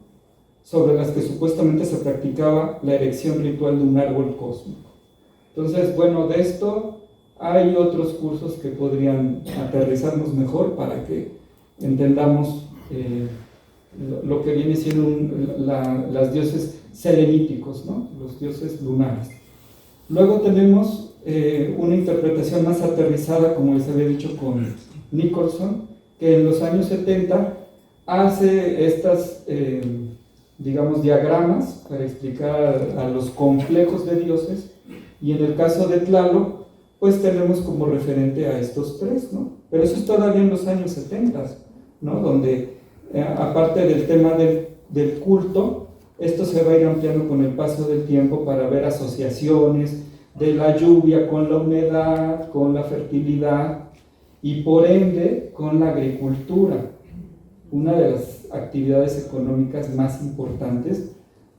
sobre las que supuestamente se practicaba la erección ritual de un árbol cósmico. Entonces, bueno, de esto hay otros cursos que podrían aterrizarnos mejor para que entendamos lo que viene siendo las dioses seleníticos, ¿no?, los dioses lunares. Luego tenemos una interpretación más aterrizada, como les había dicho, con Nicholson, que en los años 70 hace estas, digamos, diagramas para explicar a los complejos de dioses, y en el caso de Tlaloc, pues tenemos como referente a estos tres, ¿no? Pero eso es todavía en los años 70, ¿no?, donde aparte del tema del culto, esto se va a ir ampliando con el paso del tiempo para ver asociaciones de la lluvia con la humedad, con la fertilidad y por ende con la agricultura, una de las actividades económicas más importantes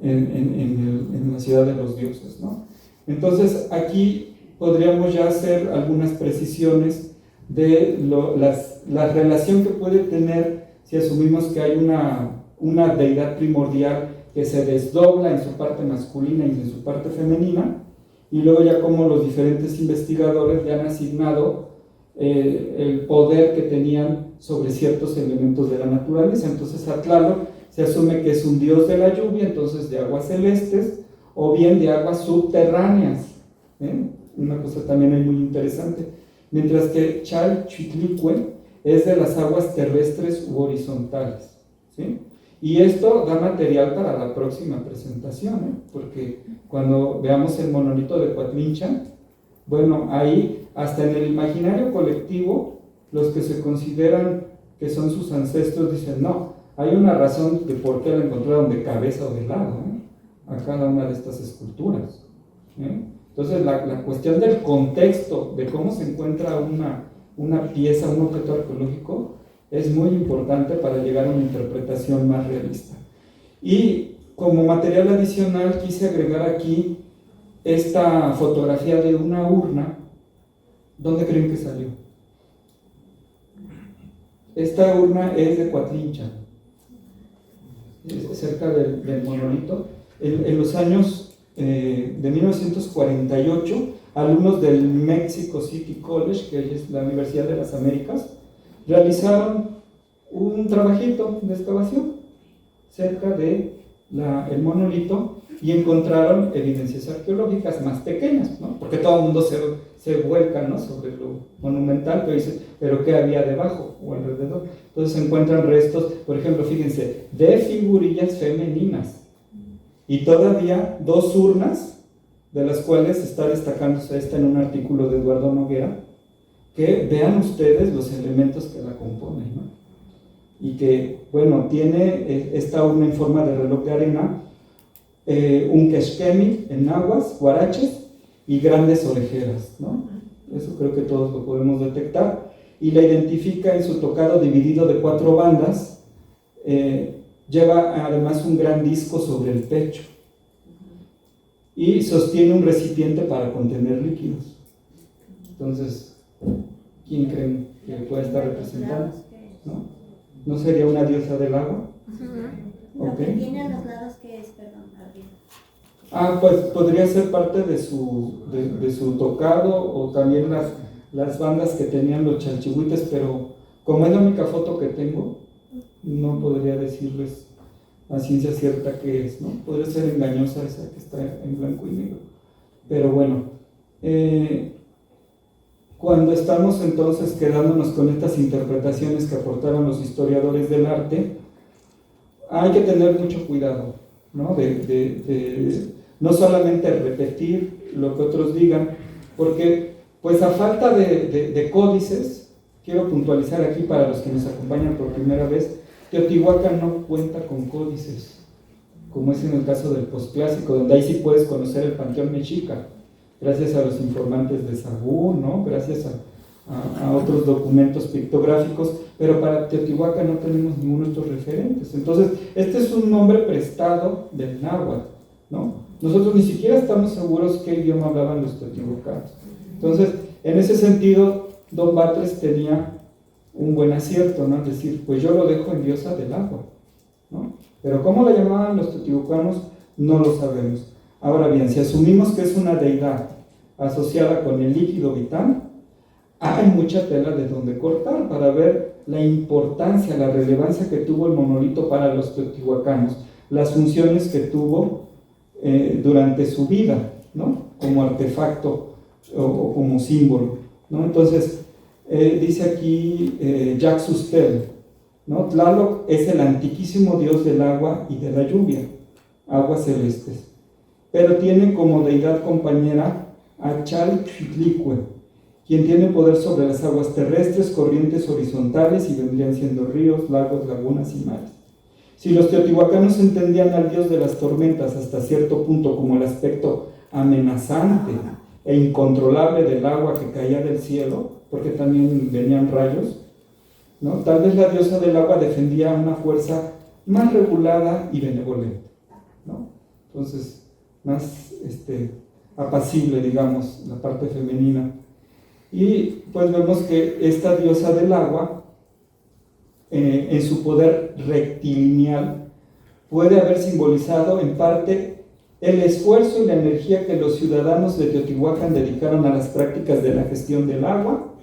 en la ciudad de los dioses, ¿no? Entonces aquí podríamos ya hacer algunas precisiones de la relación que puede tener si asumimos que hay una deidad primordial que se desdobla en su parte masculina y en su parte femenina, y luego ya como los diferentes investigadores le han asignado el poder que tenían sobre ciertos elementos de la naturaleza. Entonces a Tlaloc se asume que es un dios de la lluvia, entonces de aguas celestes, o bien de aguas subterráneas, una cosa también es muy interesante, mientras que Chalchitlicue es de las aguas terrestres u horizontales, ¿sí? Y esto da material para la próxima presentación, porque cuando veamos el monolito de Coatlinchan, bueno, ahí hasta en el imaginario colectivo, los que se consideran que son sus ancestros dicen, no, hay una razón de por qué la encontraron de cabeza o de lado, a cada una de estas esculturas, Entonces la cuestión del contexto, de cómo se encuentra una pieza, un objeto arqueológico, es muy importante para llegar a una interpretación más realista. Y como material adicional quise agregar aquí esta fotografía de una urna. ¿Dónde creen que salió? Esta urna es de Coatlinchan, cerca del monolito. En los años de 1948, alumnos del Mexico City College, que es la Universidad de las Américas, realizaron un trabajito de excavación cerca del monolito y encontraron evidencias arqueológicas más pequeñas, ¿no? Porque todo el mundo se vuelca, ¿no?, sobre lo monumental, pero dice, ¿pero qué había debajo o alrededor? Entonces se encuentran restos, por ejemplo, fíjense, de figurillas femeninas y todavía dos urnas, de las cuales está destacándose esta en un artículo de Eduardo Noguera, que vean ustedes los elementos que la componen, ¿no? Y que, bueno, tiene esta urna en forma de reloj de arena, un quexquemi en aguas, guaraches, y grandes orejeras, ¿no? Eso creo que todos lo podemos detectar. Y la identifica en su tocado dividido de 4 bandas. Lleva además un gran disco sobre el pecho y sostiene un recipiente para contener líquidos. Entonces, ¿quién creen que puede estar representando? ¿No? ¿No sería una diosa del agua? Lo que tiene a los lados, que es, perdón, arriba. Pues podría ser parte de su tocado, o también las bandas que tenían los chalchihuites, pero como es la única foto que tengo, no podría decirles a ciencia cierta qué es, ¿no? Podría ser engañosa esa que está en blanco y negro. Pero bueno, cuando estamos entonces quedándonos con estas interpretaciones que aportaron los historiadores del arte, hay que tener mucho cuidado, ¿no? No solamente repetir lo que otros digan, porque pues a falta de códices, quiero puntualizar aquí para los que nos acompañan por primera vez, Teotihuacán no cuenta con códices, como es en el caso del posclásico, donde ahí sí puedes conocer el panteón mexica, gracias a los informantes de Sagún, ¿no? Gracias a otros documentos pictográficos, pero para Teotihuacán no tenemos ninguno de estos referentes. Entonces, este es un nombre prestado del náhuatl, ¿no? Nosotros ni siquiera estamos seguros qué idioma hablaban los teotihuacanos. Entonces, en ese sentido, Don Batres tenía un buen acierto, ¿no? Es decir, pues yo lo dejo en diosa del agua, ¿no? Pero cómo la llamaban los teotihuacanos no lo sabemos. Ahora bien, si asumimos que es una deidad asociada con el líquido vital, hay mucha tela de donde cortar para ver la importancia, la relevancia que tuvo el monolito para los teotihuacanos, las funciones que tuvo durante su vida, ¿no? Como artefacto o como símbolo, ¿no? Entonces, dice aquí Jacques Sustel, ¿no? Tlaloc es el antiquísimo dios del agua y de la lluvia, aguas celestes, pero tiene como deidad compañera a Chalchitlicue, quien tiene poder sobre las aguas terrestres, corrientes horizontales, y vendrían siendo ríos, lagos, lagunas y mares. Si los teotihuacanos entendían al dios de las tormentas hasta cierto punto como el aspecto amenazante e incontrolable del agua que caía del cielo, porque también venían rayos, ¿no? Tal vez la diosa del agua defendía una fuerza más regulada y benevolente, ¿no? Entonces, más apacible, digamos, la parte femenina. Y pues vemos que esta diosa del agua, en su poder rectilineal, puede haber simbolizado en parte el esfuerzo y la energía que los ciudadanos de Teotihuacán dedicaron a las prácticas de la gestión del agua,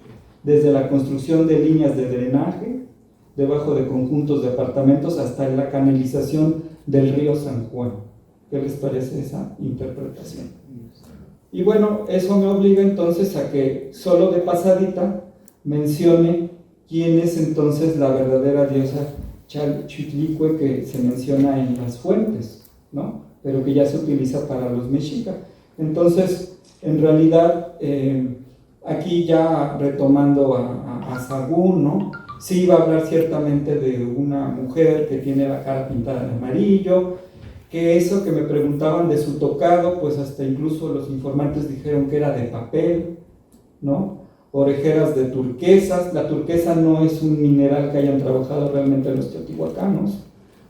desde la construcción de líneas de drenaje, debajo de conjuntos de apartamentos, hasta la canalización del río San Juan. ¿Qué les parece esa interpretación? Y bueno, eso me obliga entonces a que solo de pasadita mencione quién es entonces la verdadera diosa Chalchitlicue que se menciona en las fuentes, ¿no? Pero que ya se utiliza para los mexicas. Entonces, en realidad, aquí ya retomando a Sagún, ¿no? Sí va a hablar ciertamente de una mujer que tiene la cara pintada de amarillo, que eso que me preguntaban de su tocado, pues hasta incluso los informantes dijeron que era de papel, ¿no? Orejeras de turquesas. La turquesa no es un mineral que hayan trabajado realmente los teotihuacanos,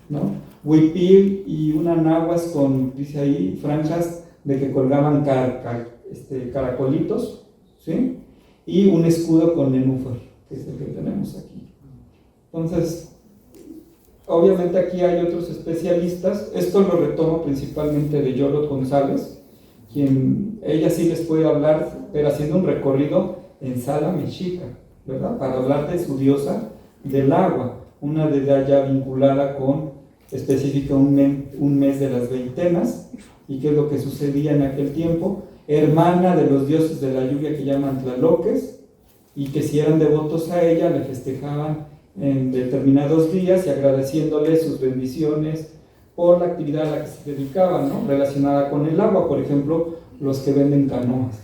¿no? Huipil y una nahuas con, dice ahí, franjas de que colgaban caracolitos, ¿sí? Y un escudo con nenúfar, que es el que tenemos aquí. Entonces, obviamente aquí hay otros especialistas. Esto lo retomo principalmente de Yolot González, quien ella sí les puede hablar, pero haciendo un recorrido en sala mexica, ¿verdad? Para hablar de su diosa del agua, una deidad ya vinculada con, específica un mes de las veintenas, y qué es lo que sucedía en aquel tiempo, hermana de los dioses de la lluvia que llaman tlaloques, y que si eran devotos a ella, le festejaban en determinados días y agradeciéndole sus bendiciones por la actividad a la que se dedicaban, ¿no? Relacionada con el agua, por ejemplo, los que venden canoas,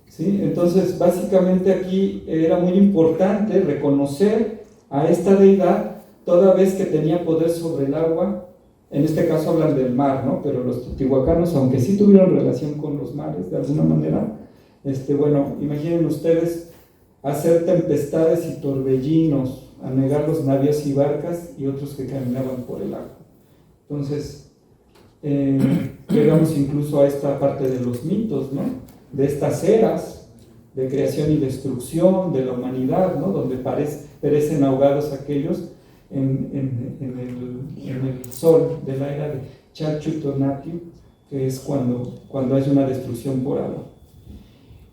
¿sí? Entonces, básicamente aquí era muy importante reconocer a esta deidad, toda vez que tenía poder sobre el agua En este caso hablan del mar, ¿no? Pero los teotihuacanos, aunque sí tuvieron relación con los mares de alguna manera, bueno, imaginen ustedes hacer tempestades y torbellinos, anegar los navios y barcas y otros que caminaban por el agua. Entonces, llegamos incluso a esta parte de los mitos, ¿no? De estas eras de creación y destrucción de la humanidad, ¿no? Donde perecen ahogados aquellos en el sol de la era de Chalchutonatl, que es cuando hay una destrucción por agua.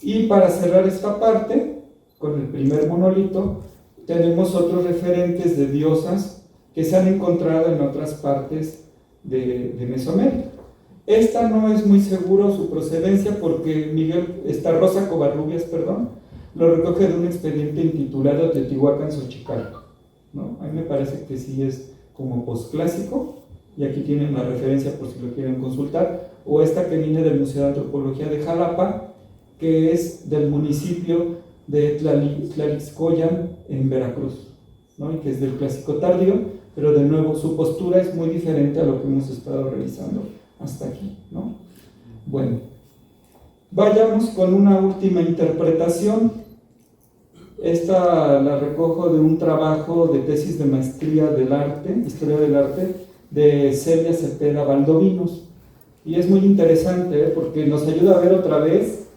Y para cerrar esta parte, con el primer monolito, tenemos otros referentes de diosas que se han encontrado en otras partes de Mesoamérica. Esta no es muy seguro su procedencia porque Rosa Covarrubias, lo recoge de un expediente intitulado Teotihuacán Xochicalco, ¿no? A mí me parece que sí es como posclásico, y aquí tienen la referencia por si lo quieren consultar, o esta que viene del Museo de Antropología de Jalapa, que es del municipio de Tlalixcoyan en Veracruz, ¿no? Y que es del Clásico Tardío, pero de nuevo su postura es muy diferente a lo que hemos estado revisando hasta aquí, ¿no? Bueno, vayamos con una última interpretación. Esta la recojo de un trabajo de tesis de maestría del arte, historia del arte, de Celia Cepeda Valdovinos, y es muy interesante porque nos ayuda a ver otra vez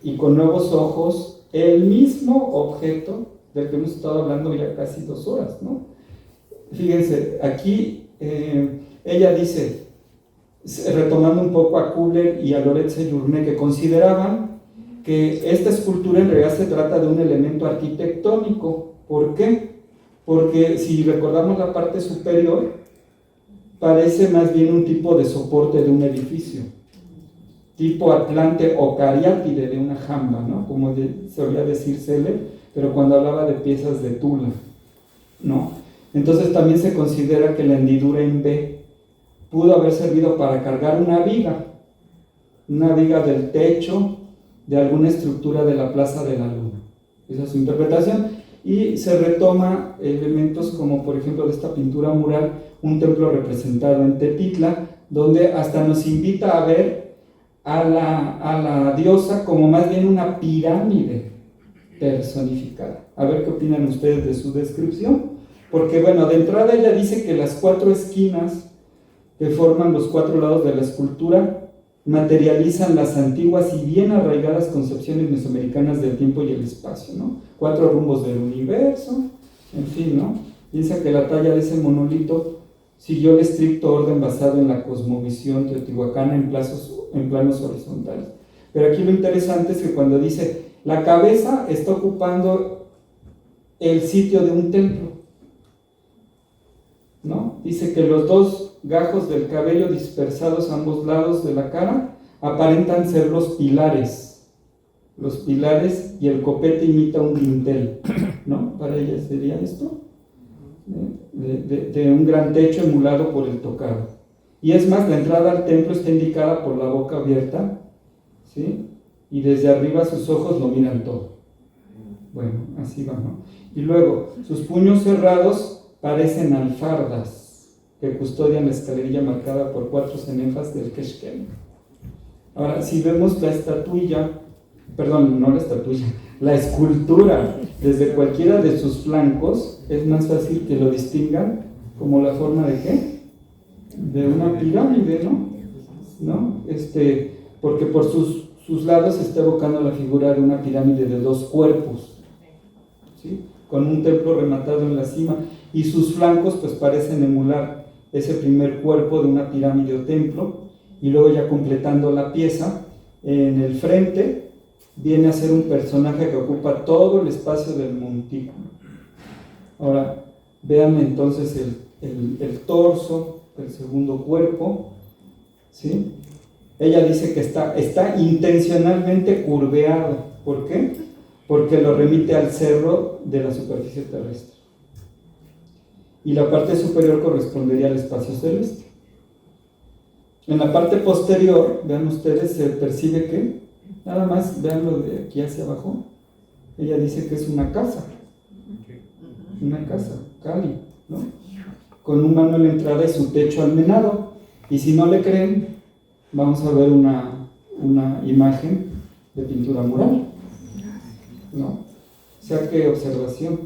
y con nuevos ojos el mismo objeto del que hemos estado hablando ya casi 2 horas, ¿no? Fíjense, aquí ella dice, retomando un poco a Kubler y a Loretze Journet, que consideraban que esta escultura en realidad se trata de un elemento arquitectónico. ¿Por qué? Porque si recordamos la parte superior, parece más bien un tipo de soporte de un edificio, tipo Atlante o cariátide de una jamba, ¿no? Como solía decir Selle, pero cuando hablaba de piezas de tula, ¿no? Entonces también se considera que la hendidura en B pudo haber servido para cargar una viga del techo de alguna estructura de la Plaza de la Luna. Esa es su interpretación, y se retoma elementos como por ejemplo de esta pintura mural, un templo representado en Tetitla, donde hasta nos invita a ver a la diosa como más bien una pirámide personificada. A ver qué opinan ustedes de su descripción, porque bueno, de entrada ella dice que las 4 esquinas que forman los 4 lados de la escultura materializan las antiguas y bien arraigadas concepciones mesoamericanas del tiempo y el espacio, ¿no? 4 rumbos del universo, en fin, ¿no? Piensa que la talla de ese monolito siguió el estricto orden basado en la cosmovisión teotihuacana en planos horizontales. Pero aquí lo interesante es que cuando dice, la cabeza está ocupando el sitio de un templo, ¿no? Dice que los 2 gajos del cabello dispersados a ambos lados de la cara aparentan ser los pilares, y el copete imita un dintel, ¿no? Para ella sería esto, de un gran techo emulado por el tocado. Y es más, la entrada al templo está indicada por la boca abierta, ¿sí? Y desde arriba sus ojos lo miran todo. Bueno, así va, ¿no? Y luego, sus puños cerrados parecen alfardas que custodian la escalerilla marcada por 4 cenefas del Quexquel. Ahora, si vemos la escultura desde cualquiera de sus flancos, es más fácil que lo distingan como la forma de ¿qué? De una pirámide, ¿no? Porque por sus lados está evocando la figura de una pirámide de 2 cuerpos, ¿sí? Con un templo rematado en la cima, y sus flancos pues parecen emular ese primer cuerpo de una pirámide o templo, y luego ya completando la pieza, en el frente viene a ser un personaje que ocupa todo el espacio del montículo. Ahora, vean entonces el torso, el segundo cuerpo, ¿sí? Ella dice que está intencionalmente curveado. ¿Por qué? Porque lo remite al cerro de la superficie terrestre. Y la parte superior correspondería al espacio celeste. En la parte posterior, vean ustedes, se percibe que, nada más, veanlo de aquí hacia abajo, ella dice que es una casa, Cali, ¿no? con un mano en la entrada y su techo almenado. Y si no le creen, vamos a ver una imagen de pintura mural, ¿no? O sea, qué observación,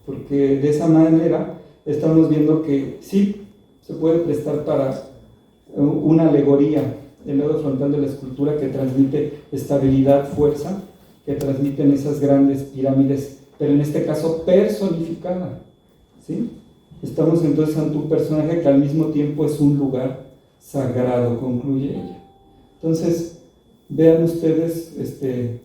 porque de esa manera estamos viendo que sí se puede prestar para una alegoría, el lado frontal de la escultura que transmite estabilidad, fuerza, que transmiten esas grandes pirámides, pero en este caso personificada, ¿sí? Estamos entonces ante un personaje que al mismo tiempo es un lugar sagrado, concluye ella. Entonces, vean ustedes,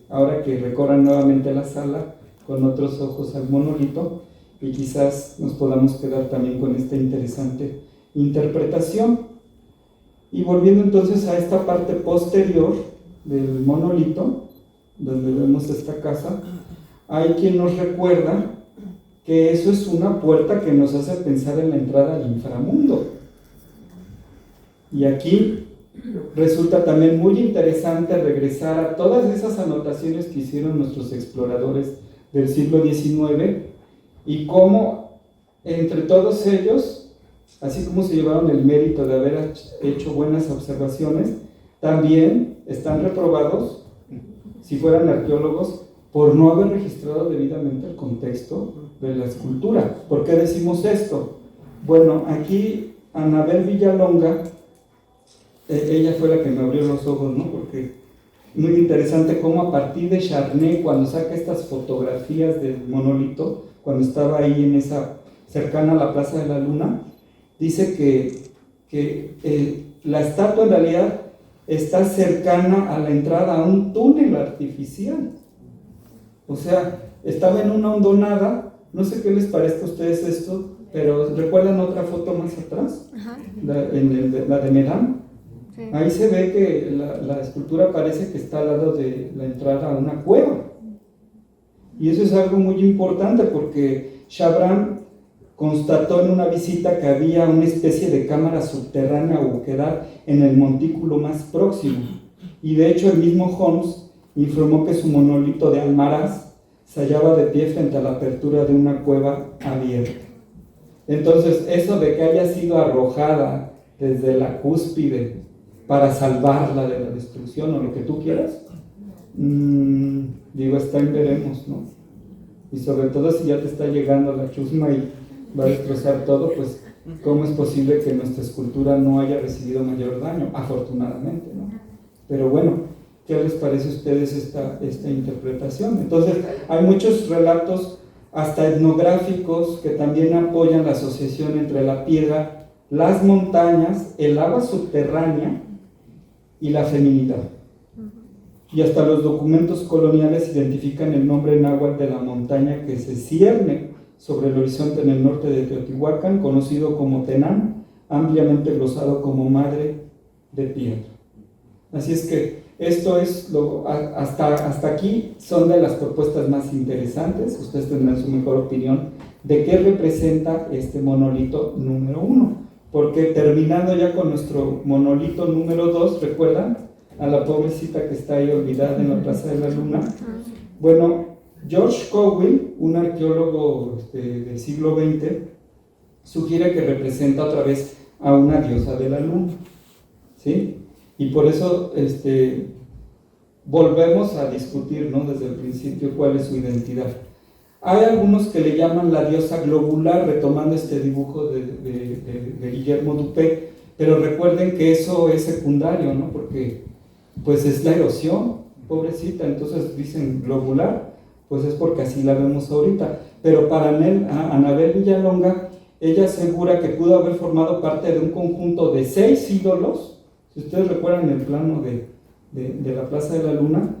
ahora que recorran nuevamente la sala con otros ojos al monolito, y quizás nos podamos quedar también con esta interesante interpretación. Y volviendo entonces a esta parte posterior del monolito, donde vemos esta casa, hay quien nos recuerda que eso es una puerta que nos hace pensar en la entrada al inframundo. Y aquí resulta también muy interesante regresar a todas esas anotaciones que hicieron nuestros exploradores del siglo XIX y cómo entre todos ellos, así como se llevaron el mérito de haber hecho buenas observaciones, también están reprobados, si fueran arqueólogos, por no haber registrado debidamente el contexto de la escultura. ¿Por qué decimos esto? Bueno, aquí Anabel Villalonga, ella fue la que me abrió los ojos, ¿no? Porque muy interesante cómo a partir de Charnay, cuando saca estas fotografías del monolito, cuando estaba ahí en esa, cercana a la Plaza de la Luna, dice que la estatua en realidad está cercana a la entrada a un túnel artificial. O sea, estaba en una hondonada, no sé qué les parezca a ustedes esto, pero ¿recuerdan otra foto más atrás? La de Medán. Sí. Ahí se ve que la escultura parece que está al lado de la entrada a una cueva. Y eso es algo muy importante porque Chabran constató en una visita que había una especie de cámara subterránea o oquedad en el montículo más próximo. Y de hecho el mismo Holmes informó que su monolito de Almaraz se hallaba de pie frente a la apertura de una cueva abierta. Entonces, eso de que haya sido arrojada desde la cúspide para salvarla de la destrucción o lo que tú quieras, digo, está en veremos, ¿no? Y sobre todo si ya te está llegando la chusma y va a destrozar todo, pues ¿cómo es posible que nuestra escultura no haya recibido mayor daño? Afortunadamente, ¿no? Pero bueno, ¿qué les parece a ustedes esta interpretación? Entonces, hay muchos relatos, hasta etnográficos, que también apoyan la asociación entre la piedra, las montañas, el agua subterránea y la feminidad. Y hasta los documentos coloniales identifican el nombre náhuatl de la montaña que se cierne sobre el horizonte en el norte de Teotihuacán, conocido como Tenán, ampliamente glosado como madre de piedra. Así es que esto es, hasta aquí son de las propuestas más interesantes. Ustedes tendrán su mejor opinión de qué representa este monolito número 1. Porque terminando ya con nuestro monolito número 2, ¿recuerdan? A la pobrecita que está ahí olvidada en la Plaza de la Luna. Bueno, George Cowell, un arqueólogo del siglo XX, sugiere que representa otra vez a una diosa de la luna, ¿sí? Y por eso volvemos a discutir, ¿no? Desde el principio cuál es su identidad. Hay algunos que le llaman la diosa globular, retomando este dibujo de Guillermo Dupé, pero recuerden que eso es secundario, ¿no? Porque pues es la erosión, pobrecita, entonces dicen globular, pues es porque así la vemos ahorita. Pero para Anabel Villalonga, ella asegura que pudo haber formado parte de un conjunto de 6 ídolos. Si ustedes recuerdan el plano de la Plaza de la Luna,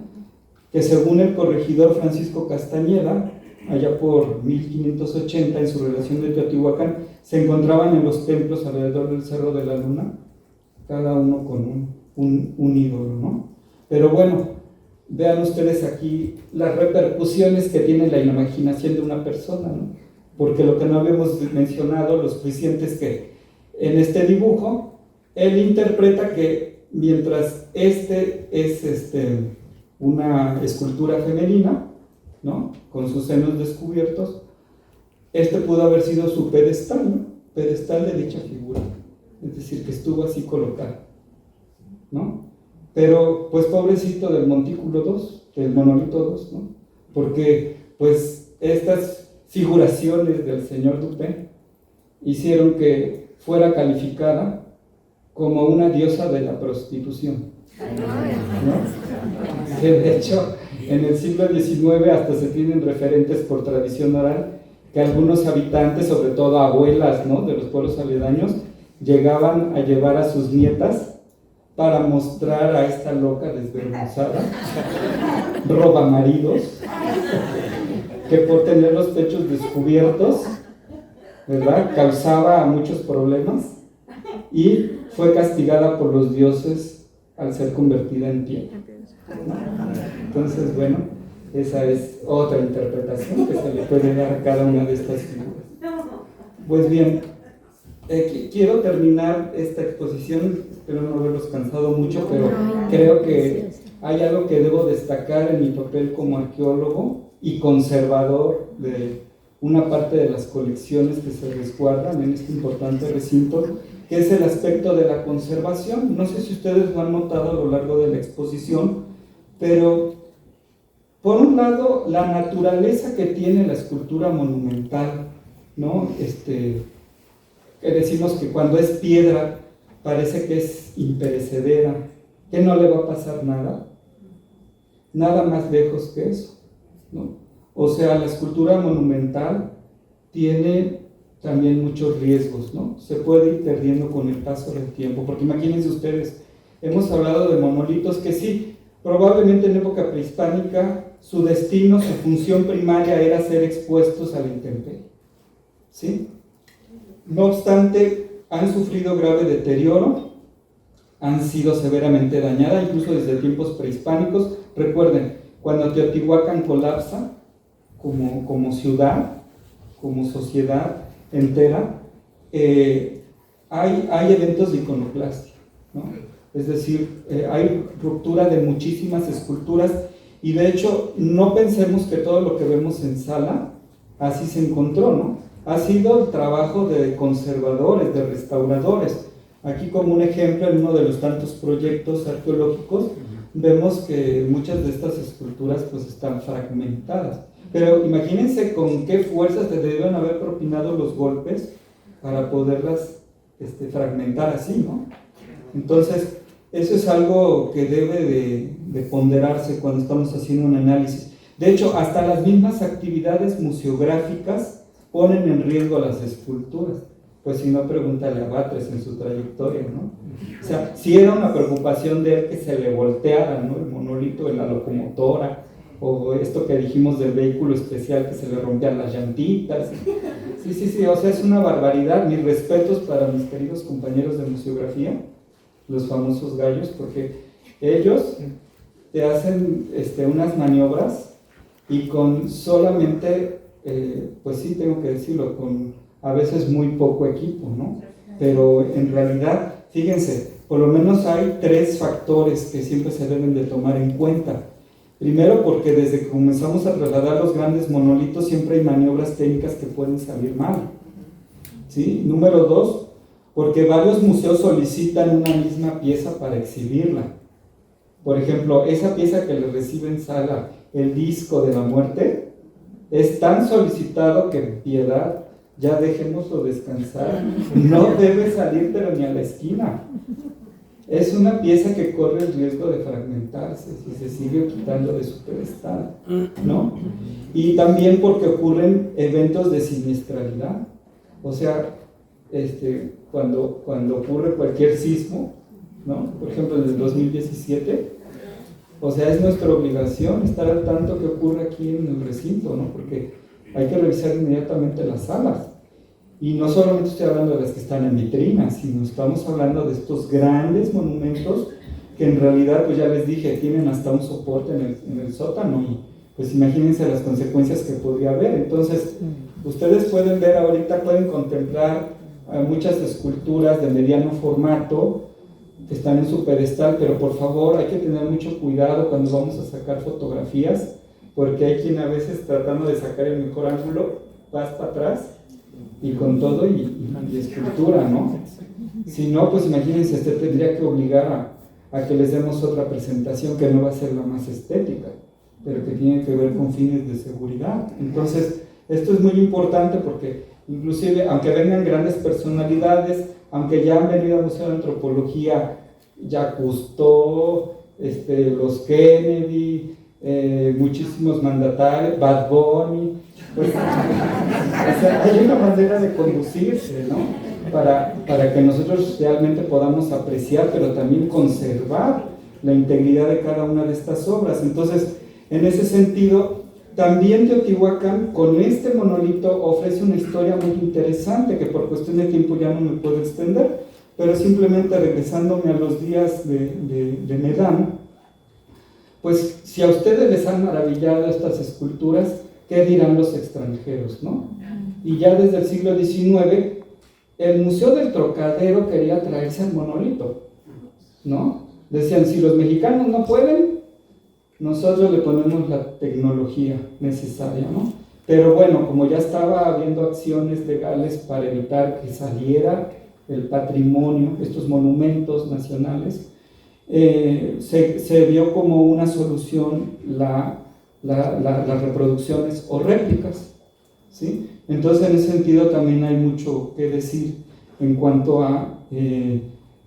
que según el corregidor Francisco Castañeda, allá por 1580, en su relación de Teotihuacán, se encontraban en los templos alrededor del Cerro de la Luna, cada uno con un ídolo, ¿no? Pero bueno, vean ustedes aquí las repercusiones que tiene la imaginación de una persona, ¿no? Porque lo que no habíamos mencionado, lo suficiente es que en este dibujo, él interpreta que mientras es una escultura femenina, ¿no? Con sus senos descubiertos, pudo haber sido su pedestal, ¿no? pedestal de dicha figura, es decir, que estuvo así colocado, ¿no? Pero, pues, pobrecito del montículo 2, del monolito 2, ¿no? Porque, pues, estas figuraciones del señor Dupin hicieron que fuera calificada como una diosa de la prostitución, ¿no? Que de hecho, en el siglo XIX hasta se tienen referentes por tradición oral que algunos habitantes, sobre todo abuelas, ¿no?, de los pueblos aledaños, llegaban a llevar a sus nietas para mostrar a esta loca desvergonzada, roba maridos, que por tener los pechos descubiertos, ¿verdad?, causaba muchos problemas y fue castigada por los dioses al ser convertida en piedra, ¿no? Entonces, bueno, esa es otra interpretación que se le puede dar a cada una de estas figuras. Pues bien, quiero terminar esta exposición, espero no haberlos cansado mucho, pero creo que hay algo que debo destacar en mi papel como arqueólogo y conservador de una parte de las colecciones que se resguardan en este importante recinto, que es el aspecto de la conservación. No sé si ustedes lo han notado a lo largo de la exposición, pero por un lado, la naturaleza que tiene la escultura monumental, ¿no? Que decimos que cuando es piedra parece que es imperecedera, que no le va a pasar nada, nada más lejos que eso, ¿no? O sea, la escultura monumental tiene también muchos riesgos, ¿no? Se puede ir perdiendo con el paso del tiempo, porque imagínense ustedes, hemos hablado de monolitos que sí, probablemente en época prehispánica su destino, su función primaria era ser expuestos a la intemperie, ¿sí? No obstante, han sufrido grave deterioro, han sido severamente dañadas, incluso desde tiempos prehispánicos. Recuerden, cuando Teotihuacán colapsa como ciudad, como sociedad entera, hay eventos de iconoclastia, ¿no? Es decir, hay ruptura de muchísimas esculturas y de hecho no pensemos que todo lo que vemos en sala así se encontró, ¿no? Ha sido el trabajo de conservadores, de restauradores. Aquí como un ejemplo, en uno de los tantos proyectos arqueológicos, vemos que muchas de estas esculturas pues están fragmentadas. Pero imagínense con qué fuerza se deben haber propinado los golpes para poderlas fragmentar así, ¿no? Entonces, eso es algo que debe de ponderarse cuando estamos haciendo un análisis. De hecho, hasta las mismas actividades museográficas ponen en riesgo las esculturas. Pues si no, pregúntale a Batres en su trayectoria, ¿no? O sea, si era una preocupación de él que se le volteara, ¿no?, el monolito en la locomotora, o esto que dijimos del vehículo especial que se le rompían las llantitas. Sí, o sea, es una barbaridad. Mis respetos para mis queridos compañeros de museografía, los famosos gallos, porque ellos te hacen unas maniobras y con solamente, pues sí, tengo que decirlo, con a veces muy poco equipo, ¿no? Pero en realidad, fíjense, por lo menos hay 3 factores que siempre se deben de tomar en cuenta. Primero, porque desde que comenzamos a trasladar los grandes monolitos siempre hay maniobras técnicas que pueden salir mal, ¿sí? Número 2, porque varios museos solicitan una misma pieza para exhibirla. Por ejemplo, esa pieza que le recibe en sala, el disco de la muerte, es tan solicitado que en piedad, ya dejémoslo descansar, no debe salir pero ni a la esquina. Es una pieza que corre el riesgo de fragmentarse si se sigue quitando de su pedestal, ¿no? Y también porque ocurren eventos de siniestralidad. O sea, cuando ocurre cualquier sismo, ¿no? Por ejemplo, en el 2017, o sea, es nuestra obligación estar al tanto que ocurre aquí en el recinto, ¿no? Porque hay que revisar inmediatamente las salas. Y no solamente estoy hablando de las que están en vitrinas, sino estamos hablando de estos grandes monumentos que en realidad, pues ya les dije, tienen hasta un soporte en el sótano y pues imagínense las consecuencias que podría haber. Entonces, ustedes pueden ver ahorita, pueden contemplar muchas esculturas de mediano formato que están en su pedestal, pero por favor hay que tener mucho cuidado cuando vamos a sacar fotografías, porque hay quien a veces tratando de sacar el mejor ángulo, vas para atrás y con todo y y escultura, ¿no? Si no, pues imagínense, usted tendría que obligar a que les demos otra presentación que no va a ser la más estética, pero que tiene que ver con fines de seguridad. Entonces, esto es muy importante porque inclusive, aunque vengan grandes personalidades, aunque ya han venido al Museo de Antropología Jacques Cousteau, los Kennedy, muchísimos mandatarios, Bad Bunny, pues, o sea, hay una manera de conducirse, ¿no? Para que nosotros realmente podamos apreciar, pero también conservar la integridad de cada una de estas obras. Entonces, en ese sentido, también Teotihuacán, con este monolito, ofrece una historia muy interesante, que por cuestión de tiempo ya no me puedo extender, pero simplemente regresándome a los días de Medán, pues si a ustedes les han maravillado estas esculturas, ¿qué dirán los extranjeros, no? Y ya desde el siglo XIX, el Museo del Trocadero quería traerse al monolito, ¿no? Decían, si los mexicanos no pueden, nosotros le ponemos la tecnología necesaria, ¿no? Pero bueno, como ya estaba habiendo acciones legales para evitar que saliera el patrimonio, estos monumentos nacionales, se vio como una solución las reproducciones o réplicas, ¿sí? Entonces, en ese sentido también hay mucho que decir en cuanto a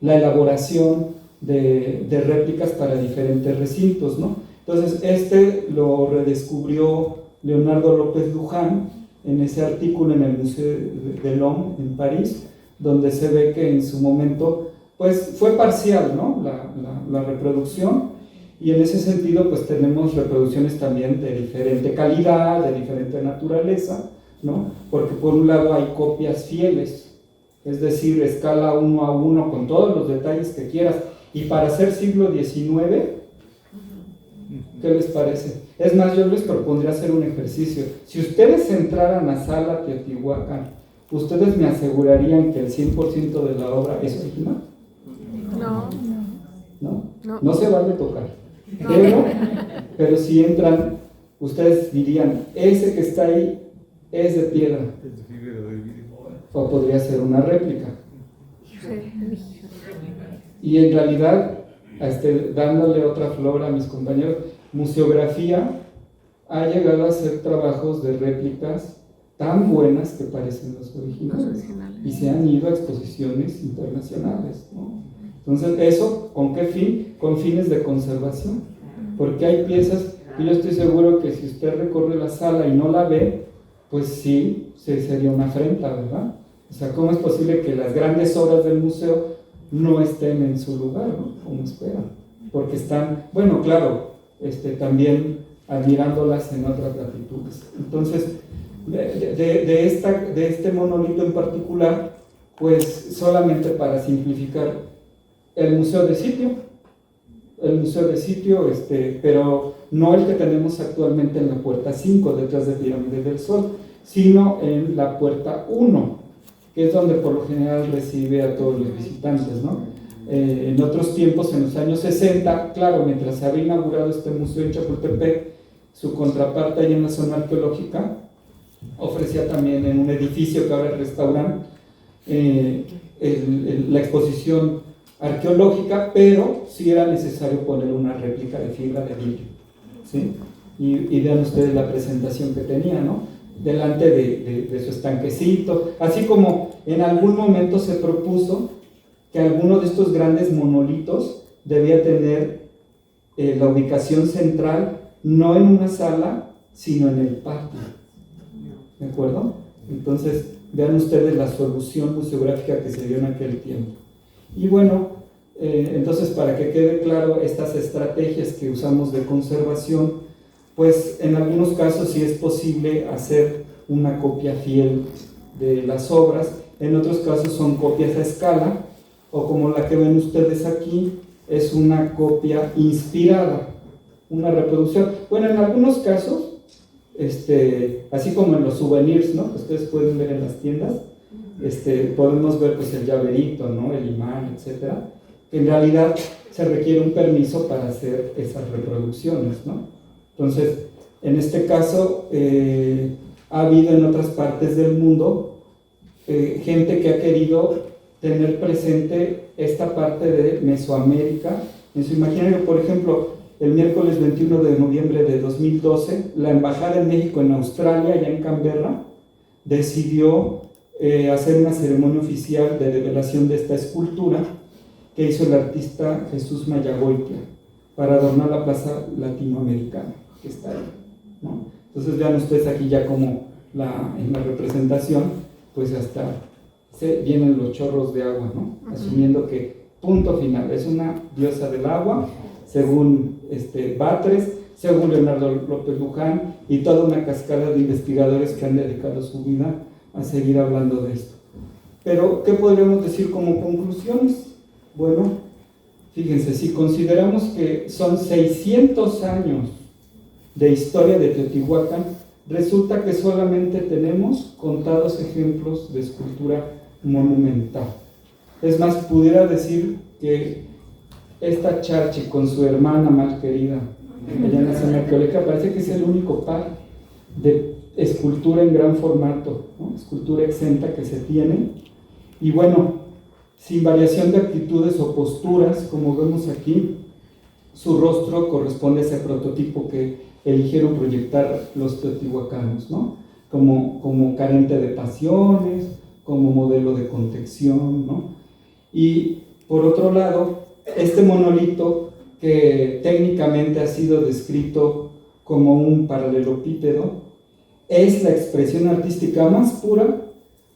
la elaboración de réplicas para diferentes recintos, ¿no? Entonces, lo redescubrió Leonardo López Luján en ese artículo en el Museo de l'Homme en París, donde se ve que en su momento, pues, fue parcial, ¿no? La reproducción, y en ese sentido, pues, tenemos reproducciones también de diferente calidad, de diferente naturaleza, ¿no? Porque por un lado hay copias fieles, es decir, escala 1 a 1 con todos los detalles que quieras, y para ser siglo XIX, ¿qué les parece? Es más, yo les propondría hacer un ejercicio. Si ustedes entraran a Sala Teotihuacán, ¿ustedes me asegurarían que el 100% de la obra es original? No se vale tocar. Pero si entran, ustedes dirían, ese que está ahí es de piedra, o podría ser una réplica. Y en realidad, dándole otra flor a mis compañeros, museografía ha llegado a hacer trabajos de réplicas tan buenas que parecen los originales, y se han ido a exposiciones internacionales, ¿no? Entonces, ¿eso con qué fin? Con fines de conservación, porque hay piezas que yo estoy seguro que si usted recorre la sala y no la ve, pues sí, sería una afrenta, ¿verdad? O sea, ¿cómo es posible que las grandes obras del museo no estén en su lugar, ¿no? Como esperan, porque están, bueno, claro, también admirándolas en otras latitudes. Entonces, de este monolito en particular, pues solamente para simplificar, el museo de sitio, pero no el que tenemos actualmente en la puerta 5, detrás de Pirámide del Sol, sino en la puerta 1, que es donde por lo general recibe a todos los visitantes, ¿no? En otros tiempos, en los años 60, claro, mientras se había inaugurado este museo en Chapultepec, su contraparte ahí en la zona arqueológica ofrecía también en un edificio que ahora es restaurante la exposición arqueológica, pero sí era necesario poner una réplica de fibra de vidrio, ¿sí? Y vean ustedes la presentación que tenía, ¿no? Delante de su estanquecito, así como en algún momento se propuso que alguno de estos grandes monolitos debía tener la ubicación central, no en una sala, sino en el patio, ¿de acuerdo? Entonces, vean ustedes la solución museográfica que se dio en aquel tiempo. Y bueno, entonces, para que quede claro estas estrategias que usamos de conservación, pues en algunos casos sí es posible hacer una copia fiel de las obras, en otros casos son copias a escala, o como la que ven ustedes aquí, es una copia inspirada, una reproducción. Bueno, en algunos casos, así como en los souvenirs, ¿no?, que ustedes pueden ver en las tiendas, podemos ver pues el llaverito, ¿no?, el imán, etcétera, que en realidad se requiere un permiso para hacer esas reproducciones, ¿no? Entonces, en este caso, ha habido en otras partes del mundo gente que ha querido tener presente esta parte de Mesoamérica en su imaginario. Por ejemplo, el miércoles 21 de noviembre de 2012, la Embajada de México en Australia, allá en Canberra, decidió hacer una ceremonia oficial de develación de esta escultura que hizo el artista Jesús Mayagoitia para adornar la plaza latinoamericana que está ahí, ¿no? Entonces vean ustedes aquí ya como en la representación, pues hasta vienen los chorros de agua, ¿no? Asumiendo que punto final, es una diosa del agua, según Batres, según Leonardo López Luján y toda una cascada de investigadores que han dedicado su vida a seguir hablando de esto. Pero, ¿qué podríamos decir como conclusiones? Bueno, fíjense, si consideramos que son 600 años de historia de Teotihuacán, resulta que solamente tenemos contados ejemplos de escultura monumental. Es más, pudiera decir que esta Chachi con su hermana más querida, allá en la zona arqueológica, parece que es el único par de escultura en gran formato, ¿no? Escultura exenta que se tiene. Y bueno, sin variación de actitudes o posturas, como vemos aquí, su rostro corresponde a ese prototipo que eligieron proyectar los teotihuacanos, ¿no? Como carente de pasiones, como modelo de contención, ¿no? Y por otro lado, este monolito, que técnicamente ha sido descrito como un paralelepípedo, es la expresión artística más pura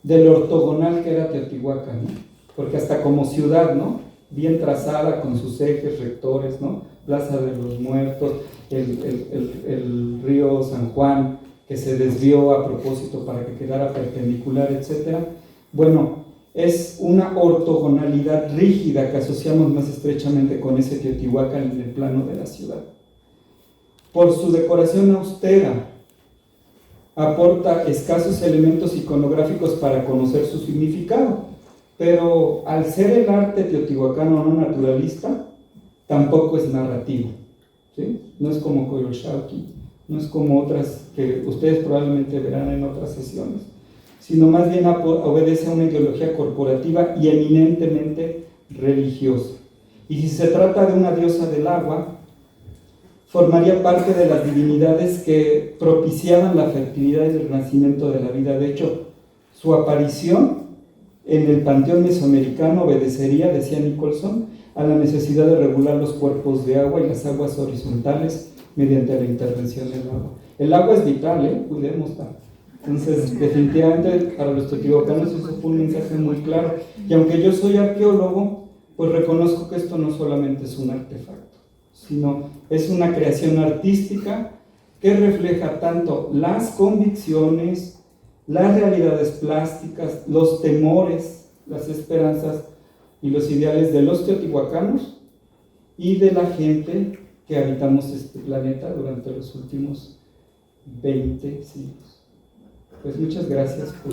del ortogonal que era Teotihuacán, ¿no? Porque hasta como ciudad, ¿no? Bien trazada con sus ejes rectores, ¿no? Plaza de los Muertos, el río San Juan, que se desvió a propósito para que quedara perpendicular, etc. Bueno, es una ortogonalidad rígida que asociamos más estrechamente con ese Teotihuacán en el plano de la ciudad. Por su decoración austera, aporta escasos elementos iconográficos para conocer su significado, pero al ser el arte teotihuacano no naturalista, tampoco es narrativo, ¿sí? No es como Coyolxauhqui, no es como otras que ustedes probablemente verán en otras sesiones, sino más bien obedece a una ideología corporativa y eminentemente religiosa. Y si se trata de una diosa del agua, formaría parte de las divinidades que propiciaban la fertilidad y el renacimiento de la vida. De hecho, su aparición en el panteón mesoamericano obedecería, decía Nicholson, a la necesidad de regular los cuerpos de agua y las aguas horizontales mediante la intervención del agua. El agua es vital, cuidémosla. Entonces, definitivamente, para los teotihuacanos eso fue un mensaje muy claro. Y aunque yo soy arqueólogo, pues reconozco que esto no solamente es un artefacto, sino es una creación artística que refleja tanto las convicciones, las realidades plásticas, los temores, las esperanzas y los ideales de los teotihuacanos y de la gente que habitamos este planeta durante los últimos 20 siglos. Pues muchas gracias por